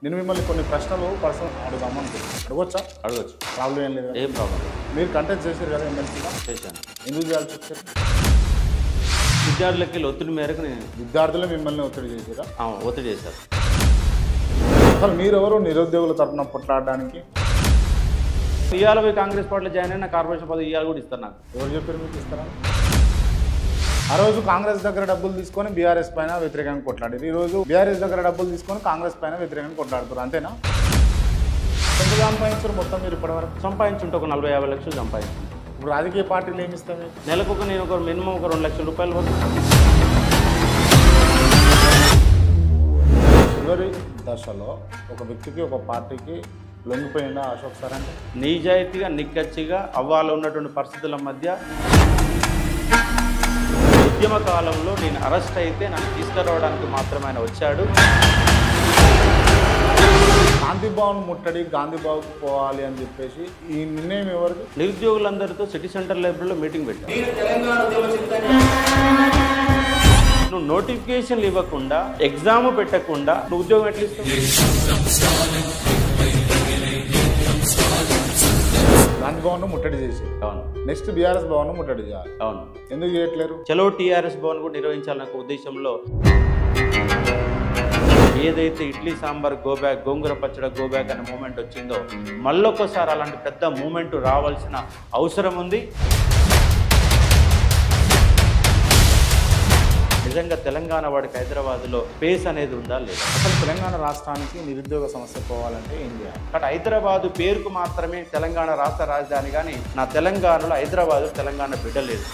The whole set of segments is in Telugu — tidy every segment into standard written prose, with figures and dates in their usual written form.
నేను మిమ్మల్ని కొన్ని ప్రశ్నలు పర్సనల్ అడుగుదామనుకుంటున్నాను. అడగొచ్చా? అడగచ్చు. ప్రాబ్లం ఏం లేదు. ఏం ప్రాబ్లం లేదు. మీరు కంటెస్ట్ చేశారు కదా ఎమ్మెల్సీగా? చేశాను. ఎందుకు చేయాల్సి వచ్చారు? విద్యార్థులకి ఒత్తిడి మేరకు నేను విద్యార్థులు మిమ్మల్ని ఒత్తిడి చేశారా? ఒత్తిడి చేశారు. అసలు మీరెవరు నిరుద్యోగుల తరఫున కొట్లాడడానికి? ఇవాళ పోయి కాంగ్రెస్ పార్టీలో జాయిన్ అయినా కార్పొరేషన్ పదవి ఇవాళ కూడా ఇస్తారు నాకు. ఎవరు చెప్పారు మీకు ఇస్తారా? ఆ రోజు కాంగ్రెస్ దగ్గర డబ్బులు తీసుకొని బీఆర్ఎస్ పైన వ్యతిరేకంగా కొట్లాడారు. ఈరోజు బీఆర్ఎస్ దగ్గర డబ్బులు తీసుకొని కాంగ్రెస్ పైన వ్యతిరేకంగా కొట్లాడుతారు. అంతేనా? ఎంత సంపాదించారు మొత్తం మీరు ఇప్పటివరకు? సంపాదించుంటే ఒక 40-50 లక్షలు సంపాదించుంటాను. ఇప్పుడు రాజకీయ పార్టీలు ఏమి ఇస్తాయి? నెలకు నేను ఒక మినిమం ఒక 2 లక్షల రూపాయలు వరకు. చివరి దశలో ఒక వ్యక్తికి ఒక పార్టీకి లొంగిపోయిందా అశోక్ సార్? అంటే నిజాయితీగా నిక్కచ్చిగా అవ్వాలో ఉన్నటువంటి పరిస్థితుల మధ్య ఉద్యమ కాలంలో నేను అరెస్ట్ అయితే నన్ను తీసుకురావడానికి మాత్రమే ఆయన వచ్చాడు. గాంధీ భవన్ ముట్టడి, గాంధీ భవన్ పోవాలి అని చెప్పేసి ఈ నిర్ణయం ఎవరిది? నిరుద్యోగులందరితో సిటీ సెంటర్ లైబ్రరీలో మీటింగ్ పెట్టాను. నువ్వు నోటిఫికేషన్లు ఇవ్వకుండా ఎగ్జామ్ పెట్టకుండా నువ్వు ఉద్యోగం ఎట్లా ఇస్తావు? గాంధీ భవన్ ముట్టడి చేసి అవును. నెక్స్ట్ బీఆర్ఎస్ భవన్ ముట్టడి చేయాలి. అవును. ఎందుకు చేయట్లేరు? చలో టీఆర్ఎస్ భవన్ కూడా నిర్వహించాలన్న ఉద్దేశంలో ఏదైతే ఇడ్లీ సాంబార్ గోబ్యాక్, గోంగూర పచ్చడి గోబ్యాక్ అనే మూమెంట్ వచ్చిందో మళ్ళొక్కసారి అలాంటి పెద్ద మూమెంట్ రావాల్సిన అవసరం ఉంది. నిజంగా తెలంగాణ వాడికి హైదరాబాద్లో స్పేస్ అనేది ఉందా లేదా? అసలు తెలంగాణ రాష్ట్రానికి నిరుద్యోగ సమస్య పోవాలంటే ఏం చేయాలి? బట్ హైదరాబాదు పేరుకు మాత్రమే తెలంగాణ రాష్ట్ర రాజధాని, కానీ నా తెలంగాణలో హైదరాబాదు తెలంగాణ బిడ్డలేదు.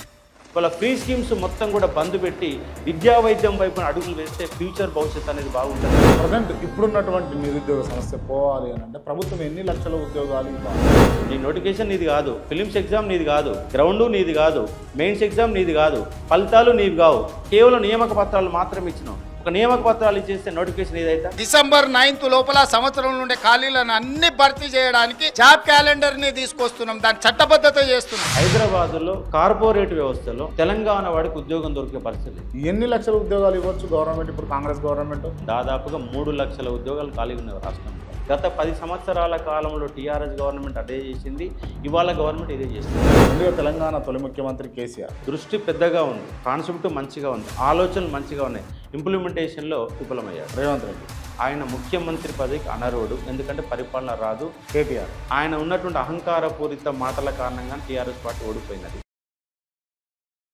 వాళ్ళ ఫ్రీ స్కీమ్స్ మొత్తం కూడా బంద్ పెట్టి విద్యా వైద్యం వైపున అడుగులు వేస్తే ఫ్యూచర్ భవిష్యత్ అనేది బాగుంటుంది. ప్రజెంట్ ఇప్పుడున్నటువంటి నిరుద్యోగ సమస్య పోవాలి అని అంటే ప్రభుత్వం ఎన్ని లక్షల ఉద్యోగాలు ఇవ్వాలి? నీ నోటిఫికేషన్ నీది కాదు, ఫిలిమ్స్ ఎగ్జామ్ నీది కాదు, గ్రౌండ్ నీది కాదు, మెయిన్స్ ఎగ్జామ్ నీది కాదు, ఫలితాలు నీవి కావు, కేవలం నియామక పత్రాలు మాత్రమే ఇచ్చినావు. ఒక నియామక పత్రాలు ఇచ్చేస్తే నోటిఫికేషన్ ఏదైతే డిసెంబర్ 9th లోపల సంవత్సరం నుండి ఖాళీలను అన్ని భర్తీ చేయడానికి జాబ్ క్యాలెండర్ ని తీసుకొస్తున్నాం. దాని చట్టబద్ధత చేస్తున్నాం. హైదరాబాద్లో కార్పొరేట్ వ్యవస్థలో తెలంగాణ వాడికి ఉద్యోగం దొరికే పరిస్థితి. ఎన్ని లక్షల ఉద్యోగాలు ఇవ్వచ్చు గవర్నమెంట్? ఇప్పుడు కాంగ్రెస్ గవర్నమెంట్ దాదాపుగా 3 లక్షల ఉద్యోగాలు ఖాళీగా ఉన్నాయి రాష్ట్రంలో. గత 10 సంవత్సరాల కాలంలో టీఆర్ఎస్ గవర్నమెంట్ అదే చేసింది, ఇవాళ గవర్నమెంట్ ఇదే చేసింది. ముందుగా తెలంగాణ తొలి ముఖ్యమంత్రి కేసీఆర్ దృష్టి పెద్దగా ఉంది, కాన్సెప్ట్ మంచిగా ఉంది, ఆలోచనలు మంచిగా ఉన్నాయి, ఇంప్లిమెంటేషన్లో విఫలమయ్యారు. రేవంత్ రెడ్డి ఆయన ముఖ్యమంత్రి పదవికి అనర్హుడు, ఎందుకంటే పరిపాలన రాదు. కేటీఆర్ ఆయన ఉన్నటువంటి అహంకారపూరిత మాటల కారణంగా టీఆర్ఎస్ పార్టీ ఓడిపోయినది.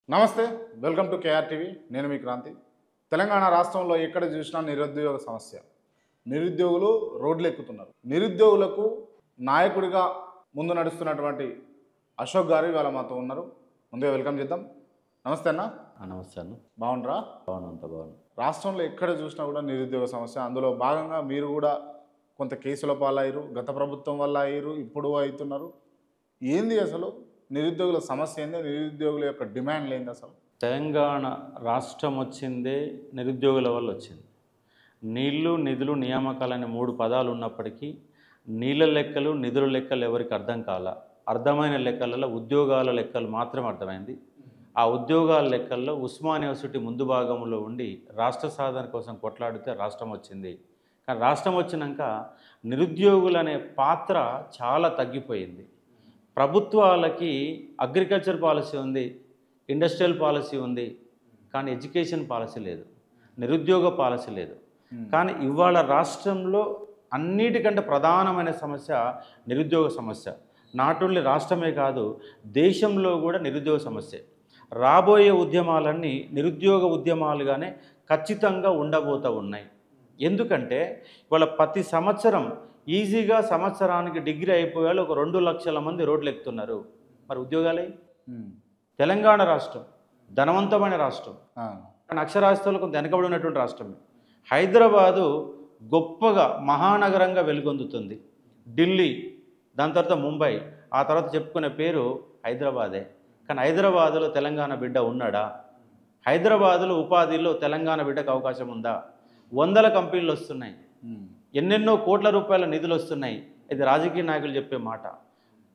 నమస్తే, వెల్కమ్ టు కేఆర్ టీవీ. నేను మీ క్రాంతి. తెలంగాణ రాష్ట్రంలో ఎక్కడ చూసినా నిరుద్యోగ సమస్య. నిరుద్యోగులు రోడ్లు ఎక్కుతున్నారు. నిరుద్యోగులకు నాయకుడిగా ముందు నడుస్తున్నటువంటి అశోక్ గారు ఇవాళ మాతో ఉన్నారు. ముందుగా వెల్కమ్ చేద్దాం. నమస్తే అన్న. నమస్తే అన్న. బాగుండ్రా? బాగున్నంత బాగుంది. రాష్ట్రంలో ఎక్కడ చూసినా కూడా నిరుద్యోగ సమస్య. అందులో భాగంగా మీరు కూడా కొంత కేసుల పాలయ్యారు, గత ప్రభుత్వం వల్ల అయ్యారు, ఇప్పుడు అవుతున్నారు. ఏంది అసలు నిరుద్యోగుల సమస్య ఏంది? నిరుద్యోగుల యొక్క డిమాండ్లు ఏంది? అసలు తెలంగాణ రాష్ట్రం వచ్చిందే నిరుద్యోగుల వల్ల వచ్చింది. నీళ్లు, నిధులు, నియామకాలనే 3 పదాలు ఉన్నప్పటికీ నీళ్ళ లెక్కలు, నిధుల లెక్కలు ఎవరికి అర్థం కాల. అర్థమైన లెక్కలలో ఉద్యోగాల లెక్కలు మాత్రమే అర్థమైంది. ఆ ఉద్యోగాల లెక్కల్లో ఉస్మానియా యూనివర్సిటీ ముందు భాగంలో ఉండి రాష్ట్ర సాధన కోసం కొట్లాడితే రాష్ట్రం వచ్చింది. కానీ రాష్ట్రం వచ్చినాక నిరుద్యోగులు అనే పాత్ర చాలా తగ్గిపోయింది. ప్రభుత్వాలకి అగ్రికల్చర్ పాలసీ ఉంది, ఇండస్ట్రియల్ పాలసీ ఉంది, కానీ ఎడ్యుకేషన్ పాలసీ లేదు, నిరుద్యోగ పాలసీ లేదు. కానీ ఇవాళ రాష్ట్రంలో అన్నిటికంటే ప్రధానమైన సమస్య నిరుద్యోగ సమస్య. నాట్ ఓన్లీ రాష్ట్రమే కాదు, దేశంలో కూడా నిరుద్యోగ సమస్య. రాబోయే ఉద్యమాలన్నీ నిరుద్యోగ ఉద్యమాలుగానే ఖచ్చితంగా ఉండబోతూ ఉన్నాయి. ఎందుకంటే ఇవాళ ప్రతి సంవత్సరం ఈజీగా సంవత్సరానికి డిగ్రీ అయిపోయాలి ఒక 2 లక్షల మంది రోడ్లు ఎక్కుతున్నారు. మరి ఉద్యోగాలే? తెలంగాణ రాష్ట్రం ధనవంతమైన రాష్ట్రం, అక్షరాస్యతలో కొంత వెనకబడి ఉన్నటువంటి రాష్ట్రమే. హైదరాబాదు గొప్పగా మహానగరంగా వెలుగొందుతుంది. ఢిల్లీ, దాని తర్వాత ముంబై, ఆ తర్వాత చెప్పుకునే పేరు హైదరాబాదే. కానీ హైదరాబాదులో తెలంగాణ బిడ్డ ఉన్నాడా? హైదరాబాదులో ఉపాధిలో తెలంగాణ బిడ్డకు అవకాశం ఉందా? 100 కంపెనీలు వస్తున్నాయి, ఎన్నెన్నో కోట్ల రూపాయల నిధులు వస్తున్నాయి. ఇది రాజకీయ నాయకులు చెప్పే మాట.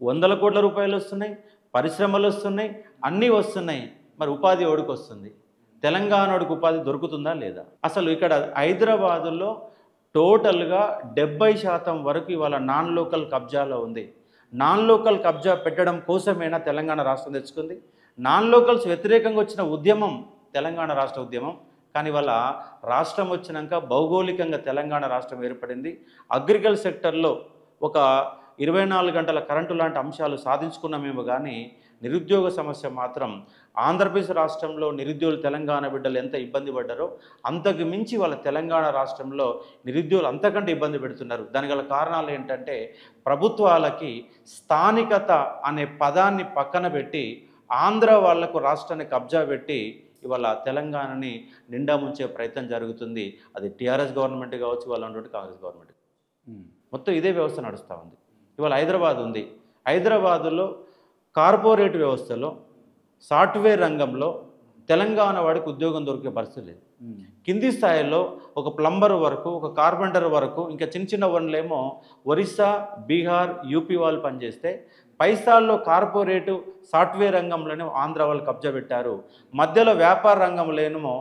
100 కోట్ల రూపాయలు వస్తున్నాయి, పరిశ్రమలు వస్తున్నాయి, అన్నీ వస్తున్నాయి. మరి ఉపాధి ఎవడికి వస్తుంది? తెలంగాణకు ఉపాధి దొరుకుతుందా లేదా? అసలు ఇక్కడ హైదరాబాదులో టోటల్గా 70% వరకు ఇవాళ నాన్ లోకల్ కబ్జాలో ఉంది. నాన్ లోకల్ కబ్జా పెట్టడం కోసమేనా తెలంగాణ రాష్ట్రం తెచ్చుకుంది? నాన్ లోకల్స్ వ్యతిరేకంగా వచ్చిన ఉద్యమం తెలంగాణ రాష్ట్ర ఉద్యమం. కానీ ఇవాళ రాష్ట్రం వచ్చినాక భౌగోళికంగా తెలంగాణ రాష్ట్రం ఏర్పడింది. అగ్రికల్చర్ సెక్టర్లో ఒక 24 గంటల కరెంటు లాంటి అంశాలు సాధించుకున్నామేమో కానీ నిరుద్యోగ సమస్య మాత్రం ఆంధ్రప్రదేశ్ రాష్ట్రంలో నిరుద్యోగులు తెలంగాణ బిడ్డలు ఎంత ఇబ్బంది పడ్డారో అంతకు మించి వాళ్ళ తెలంగాణ రాష్ట్రంలో నిరుద్యోగులు అంతకంటే ఇబ్బంది పెడుతున్నారు. దానికి గల కారణాలు ఏంటంటే ప్రభుత్వాలకి స్థానికత అనే పదాన్ని పక్కన పెట్టి ఆంధ్ర వాళ్లకు రాష్ట్రాన్ని కబ్జా పెట్టి ఇవాళ తెలంగాణని నిండా ముంచే ప్రయత్నం జరుగుతుంది. అది టీఆర్ఎస్ గవర్నమెంట్ కావచ్చు, వాళ్ళ ఉన్నటువంటి కాంగ్రెస్ గవర్నమెంట్, మొత్తం ఇదే వ్యవస్థ నడుస్తూ ఉంది. ఇవాళ హైదరాబాద్ ఉంది. హైదరాబాదులో కార్పొరేట్ వ్యవస్థలో సాఫ్ట్వేర్ రంగంలో తెలంగాణ వాడికి ఉద్యోగం దొరికే పరిస్థితి లేదు. కింది స్థాయిలో ఒక ప్లంబర్ వరకు, ఒక కార్పెంటర్ వరకు, ఇంకా చిన్న చిన్న వన్లేమో ఒరిస్సా, బీహార్, యూపీ వాళ్ళు పనిచేస్తే పై స్థాయిలో కార్పొరేటు సాఫ్ట్వేర్ రంగంలోనే ఆంధ్ర వాళ్ళు కబ్జా పెట్టారు. మధ్యలో వ్యాపార రంగంలోనేమో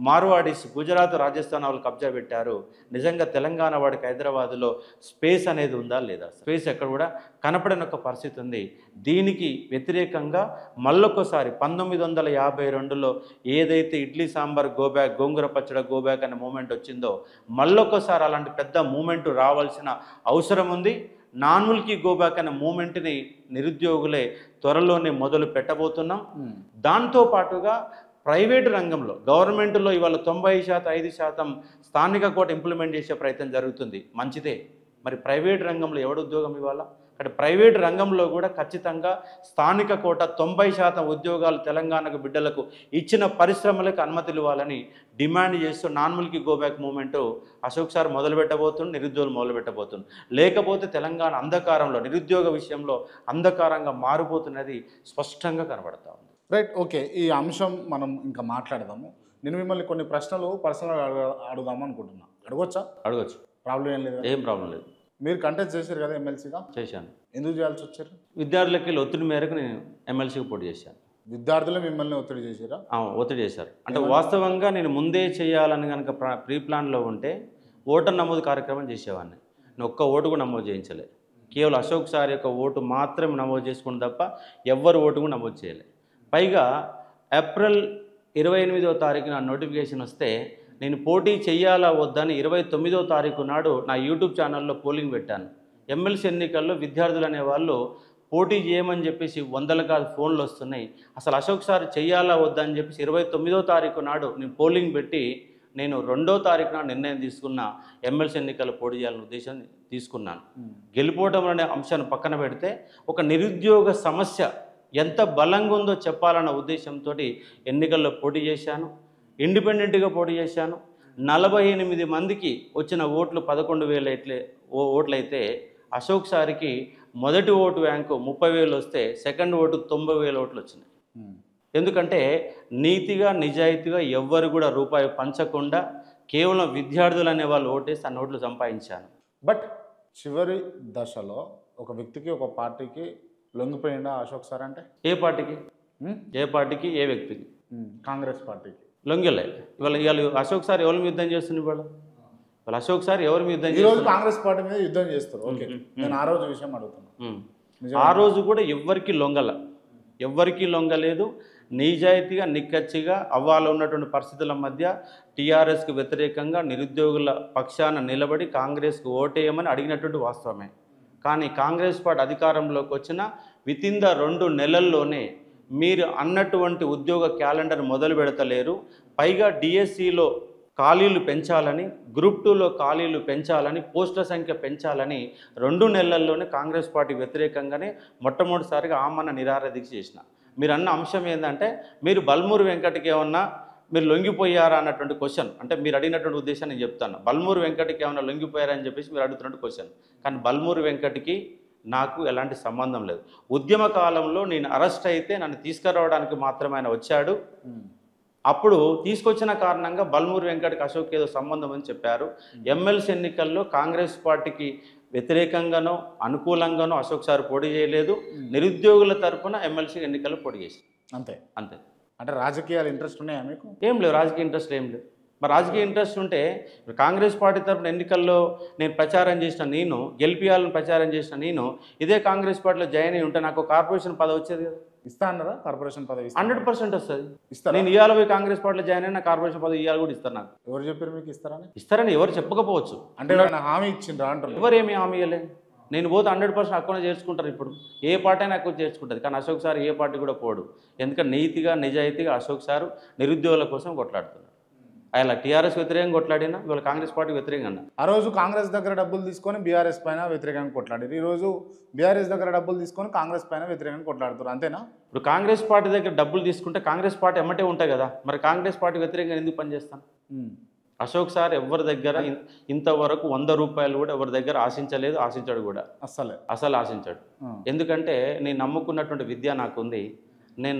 మార్వాడీస్, గుజరాత్, రాజస్థాన్ వాళ్ళు కబ్జా పెట్టారు. నిజంగా తెలంగాణ వాడికి హైదరాబాదులో స్పేస్ అనేది ఉందా లేదా? స్పేస్ ఎక్కడ కూడా కనపడని ఒక పరిస్థితి ఉంది. దీనికి వ్యతిరేకంగా మళ్ళొకసారి 1952లో ఏదైతే ఇడ్లీ సాంబార్ గోబ్యాక్, గోంగూర పచ్చడి గోబ్యాక్ అనే మూమెంట్ వచ్చిందో మళ్ళొకసారి అలాంటి పెద్ద మూమెంట్ రావాల్సిన అవసరం ఉంది. నాన్ మిల్కీ గోబ్యాక్ అనే మూమెంట్ని నిరుద్యోగులే త్వరలోనే మొదలు పెట్టబోతున్నాం. దాంతో పాటుగా ప్రైవేటు రంగంలో, గవర్నమెంట్లో ఇవాళ 90%, 5% స్థానిక కోట ఇంప్లిమెంట్ చేసే ప్రయత్నం జరుగుతుంది. మంచిదే. మరి ప్రైవేటు రంగంలో ఎవడు ఉద్యోగం ఇవ్వాలా? అక్కడ ప్రైవేటు రంగంలో కూడా ఖచ్చితంగా స్థానిక కోట 90% ఉద్యోగాలు తెలంగాణకు బిడ్డలకు ఇచ్చిన పరిశ్రమలకు అనుమతులు ఇవ్వాలని డిమాండ్ చేస్తూ నాన్ మిల్కీ గోబ్యాక్ మూమెంటు అశోక్ సార్ మొదలుపెట్టబోతుంది, నిరుద్యోగులు మొదలుపెట్టబోతుంది. లేకపోతే తెలంగాణ అంధకారంలో, నిరుద్యోగ విషయంలో అంధకారంగా మారిపోతున్నది స్పష్టంగా కనబడతా ఉంది. Right, okay. ఈ అంశం మనం ఇంకా మాట్లాడదాము. నేను మిమ్మల్ని కొన్ని ప్రశ్నలు పర్సనల్గా అడుగుదాము అనుకుంటున్నా. అడగొచ్చా? అడగచ్చు, ప్రాబ్లం ఏం లేదు. ఏం ప్రాబ్లం లేదు. మీరు కంటెస్ట్ చేశారు కదా ఎమ్మెల్సీగా? చేశాను. ఎందుకు చేయాల్సి వచ్చారు? విద్యార్థులకి ఒత్తిడి మేరకు నేను ఎమ్మెల్సీకి పోటీ చేశాను. విద్యార్థులు మిమ్మల్ని ఒత్తిడి చేశారా? ఒత్తిడి చేశారు. అంటే వాస్తవంగా నేను ముందే చేయాలని కనుక ప్రీ ప్లాన్లో ఉంటే ఓటర్ నమోదు కార్యక్రమం చేసేవాడిని. నేను ఒక్క ఓటు కూడా నమోదు చేయించలే. కేవలం అశోక్ సార్ యొక్క ఓటు మాత్రమే నమోదు చేసుకుని తప్ప ఎవ్వరు ఓటు కూడా నమోదు చేయలే. పైగా ఏప్రిల్ 28వ తారీఖు నా నోటిఫికేషన్ వస్తే నేను పోటీ చెయ్యాలా వద్దని 29వ తారీఖు నాడు నా యూట్యూబ్ ఛానల్లో పోలింగ్ పెట్టాను. ఎమ్మెల్సీ ఎన్నికల్లో విద్యార్థులు అనేవాళ్ళు పోటీ చేయమని చెప్పేసి వందల కాదు ఫోన్లు వస్తున్నాయి. అసలు అశోక్ సార్ చెయ్యాలా వద్దని చెప్పేసి 29వ తారీఖు నాడు నేను పోలింగ్ పెట్టి నేను 2వ తారీఖు నాడు నిర్ణయం తీసుకున్న ఎమ్మెల్సీ ఎన్నికల్లో పోటీ చేయాలనే ఉద్దేశం తీసుకున్నాను. గెలిపోవడం అనే అంశాన్ని పక్కన పెడితే ఒక నిరుద్యోగ సమస్య ఎంత బలంగా ఉందో చెప్పాలన్న ఉద్దేశంతో ఎన్నికల్లో పోటీ చేశాను. ఇండిపెండెంట్గా పోటీ చేశాను. 48 మందికి వచ్చిన ఓట్లు 11,000 ఓట్లయితే అశోక్ సార్కి మొదటి ఓటు ర్యాంకు 30,000 వస్తే సెకండ్ ఓటు 90,000 ఓట్లు వచ్చినాయి. ఎందుకంటే నీతిగా, నిజాయితీగా ఎవ్వరు కూడా రూపాయి పంచకుండా కేవలం విద్యార్థులు అనే వాళ్ళు ఓటేసి ఆ నోట్లు సంపాదించాను. బట్ చివరి దశలో ఒక వ్యక్తికి, ఒక పార్టీకి లొంగిపోయిందా అశోక్ సార్? అంటే ఏ పార్టీకి? ఏ వ్యక్తికి? కాంగ్రెస్ పార్టీకి లొంగిలే. ఇవాళ అశోక్ సార్ ఎవరి మీద యుద్ధం చేస్తుంది? ఇవాళ అశోక్ సార్ ఎవరి మీద యుద్ధం ఈరోజు కాంగ్రెస్ పార్టీ మీద యుద్ధం చేస్తారు. ఓకే, నేను ఆ రోజు విషయం అడుగుతున్నాను. ఆ రోజు కూడా ఎవ్వరికి లొంగలేదు. నిజాయితీగా, నిక్కచ్చిగా అవ్వాలో ఉన్నటువంటి పరిస్థితుల మధ్య టీఆర్ఎస్కి వ్యతిరేకంగా నిరుద్యోగుల పక్షాన నిలబడి కాంగ్రెస్కి ఓటేయమని అడిగినటువంటి వాస్తవమే. కానీ కాంగ్రెస్ పార్టీ అధికారంలోకి వచ్చిన వితిన్ ద 2 నెలల్లోనే మీరు అన్నటువంటి ఉద్యోగ క్యాలెండర్ మొదలు పెడతలేరు. పైగా డిఎస్సిలో ఖాళీలు పెంచాలని, గ్రూప్ 2లో ఖాళీలు పెంచాలని, పోస్టుల సంఖ్య పెంచాలని 2 నెలల్లోనే కాంగ్రెస్ పార్టీ వ్యతిరేకంగానే మొట్టమొదటిసారిగా ఆమరణ నిరాహార దీక్ష చేసిన. మీరు అన్న అంశం ఏంటంటే మీరు బల్మూరు వెంకటకి ఏమన్నా మీరు లొంగిపోయారా అన్నటువంటి క్వశ్చన్. అంటే మీరు అడిగినటువంటి ఉద్దేశం నేను చెప్తాను. బల్మూరు వెంకటకి ఏమన్నా లొంగిపోయారా అని చెప్పేసి మీరు అడుగుతున్నట్టు క్వశ్చన్. కానీ బల్మూరు వెంకటకి నాకు ఎలాంటి సంబంధం లేదు. ఉద్యమ కాలంలో నేను అరెస్ట్ అయితే నన్ను తీసుకురావడానికి మాత్రమే ఆయన వచ్చాడు. అప్పుడు తీసుకొచ్చిన కారణంగా బల్మూరు వెంకటకి అశోక్ ఏదో సంబంధం అని చెప్పారు. ఎమ్మెల్సీ ఎన్నికల్లో కాంగ్రెస్ పార్టీకి వ్యతిరేకంగానో అనుకూలంగానో అశోక్ సార్ పోటీ చేయలేదు. నిరుద్యోగుల తరఫున ఎమ్మెల్సీ ఎన్నికల్లో పోటీ చేశారు. అంతే. అంతే. అంటే రాజకీయాలు ఇంట్రెస్ట్ ఉన్నాయా మీకు? ఏం లేవు, రాజకీయ ఇంట్రెస్ట్ ఏం లేదు. మరి రాజకీయ ఇంట్రెస్ట్ ఉంటే కాంగ్రెస్ పార్టీ తరఫున ఎన్నికల్లో నేను ప్రచారం చేసిన నేను గెలిపియాలని ప్రచారం చేసిన నేను ఇదే కాంగ్రెస్ పార్టీలో జాయిన్ అయి ఉంటే నాకు కార్పొరేషన్ పదవి వచ్చేది కదా. ఇస్తా అన్నారా కార్పొరేషన్ పదవి? 100% వస్తుంది. ఇస్తారా? నేను ఇవాళ పోయి కాంగ్రెస్ పార్టీలో జాయిన్ అయినా కార్పొరేషన్ పదవి ఇవాళ కూడా ఇస్తారు నాకు. ఎవరు చెప్పారు మీకు ఇస్తారని? ఇస్తారని ఎవరు చెప్పకపోవచ్చు. అంటే ఎవరైనా హామీ ఇచ్చిండ్రా అంటారు? ఎవరేమీ హామీ ఇవ్వలేదు. నేను పోతే 100% అక్కడే చేర్చుకుంటారు. ఇప్పుడు ఏ పార్టీ అయినా అక్కడ చేర్చుకుంటుంది. కానీ అశోక్ సార్ ఏ పార్టీ కూడా పోడు. ఎందుకంటే నీతిగా నిజాయితీగా అశోక్ సార్ నిరుద్యోగుల కోసం కొట్లాడుతున్నాడు. ఆయన టీఆర్ఎస్ వ్యతిరేకంగా కొట్లాడినా ఇవాళ కాంగ్రెస్ పార్టీ వ్యతిరేకంగా. ఆ రోజు కాంగ్రెస్ దగ్గర డబ్బులు తీసుకొని బీఆర్ఎస్ పైన వ్యతిరేకంగా కొట్లాడారు. ఈరోజు బీఆర్ఎస్ దగ్గర డబ్బులు తీసుకొని కాంగ్రెస్ పైన వ్యతిరేకంగా కొట్లాడుతారు, అంతేనా? ఇప్పుడు కాంగ్రెస్ పార్టీ దగ్గర డబ్బులు తీసుకుంటే కాంగ్రెస్ పార్టీ ఎమ్మటే ఉంటాయి కదా. మరి కాంగ్రెస్ పార్టీ వ్యతిరేకంగా ఎందుకు పనిచేస్తాను? అశోక్ సార్ ఎవరి దగ్గర ఇంతవరకు 100 రూపాయలు కూడా ఎవరి దగ్గర ఆశించలేదు, ఆశించాడు కూడా. అసలు ఆశించాడు. ఎందుకంటే నేను నమ్ముకున్నటువంటి విద్య నాకుంది.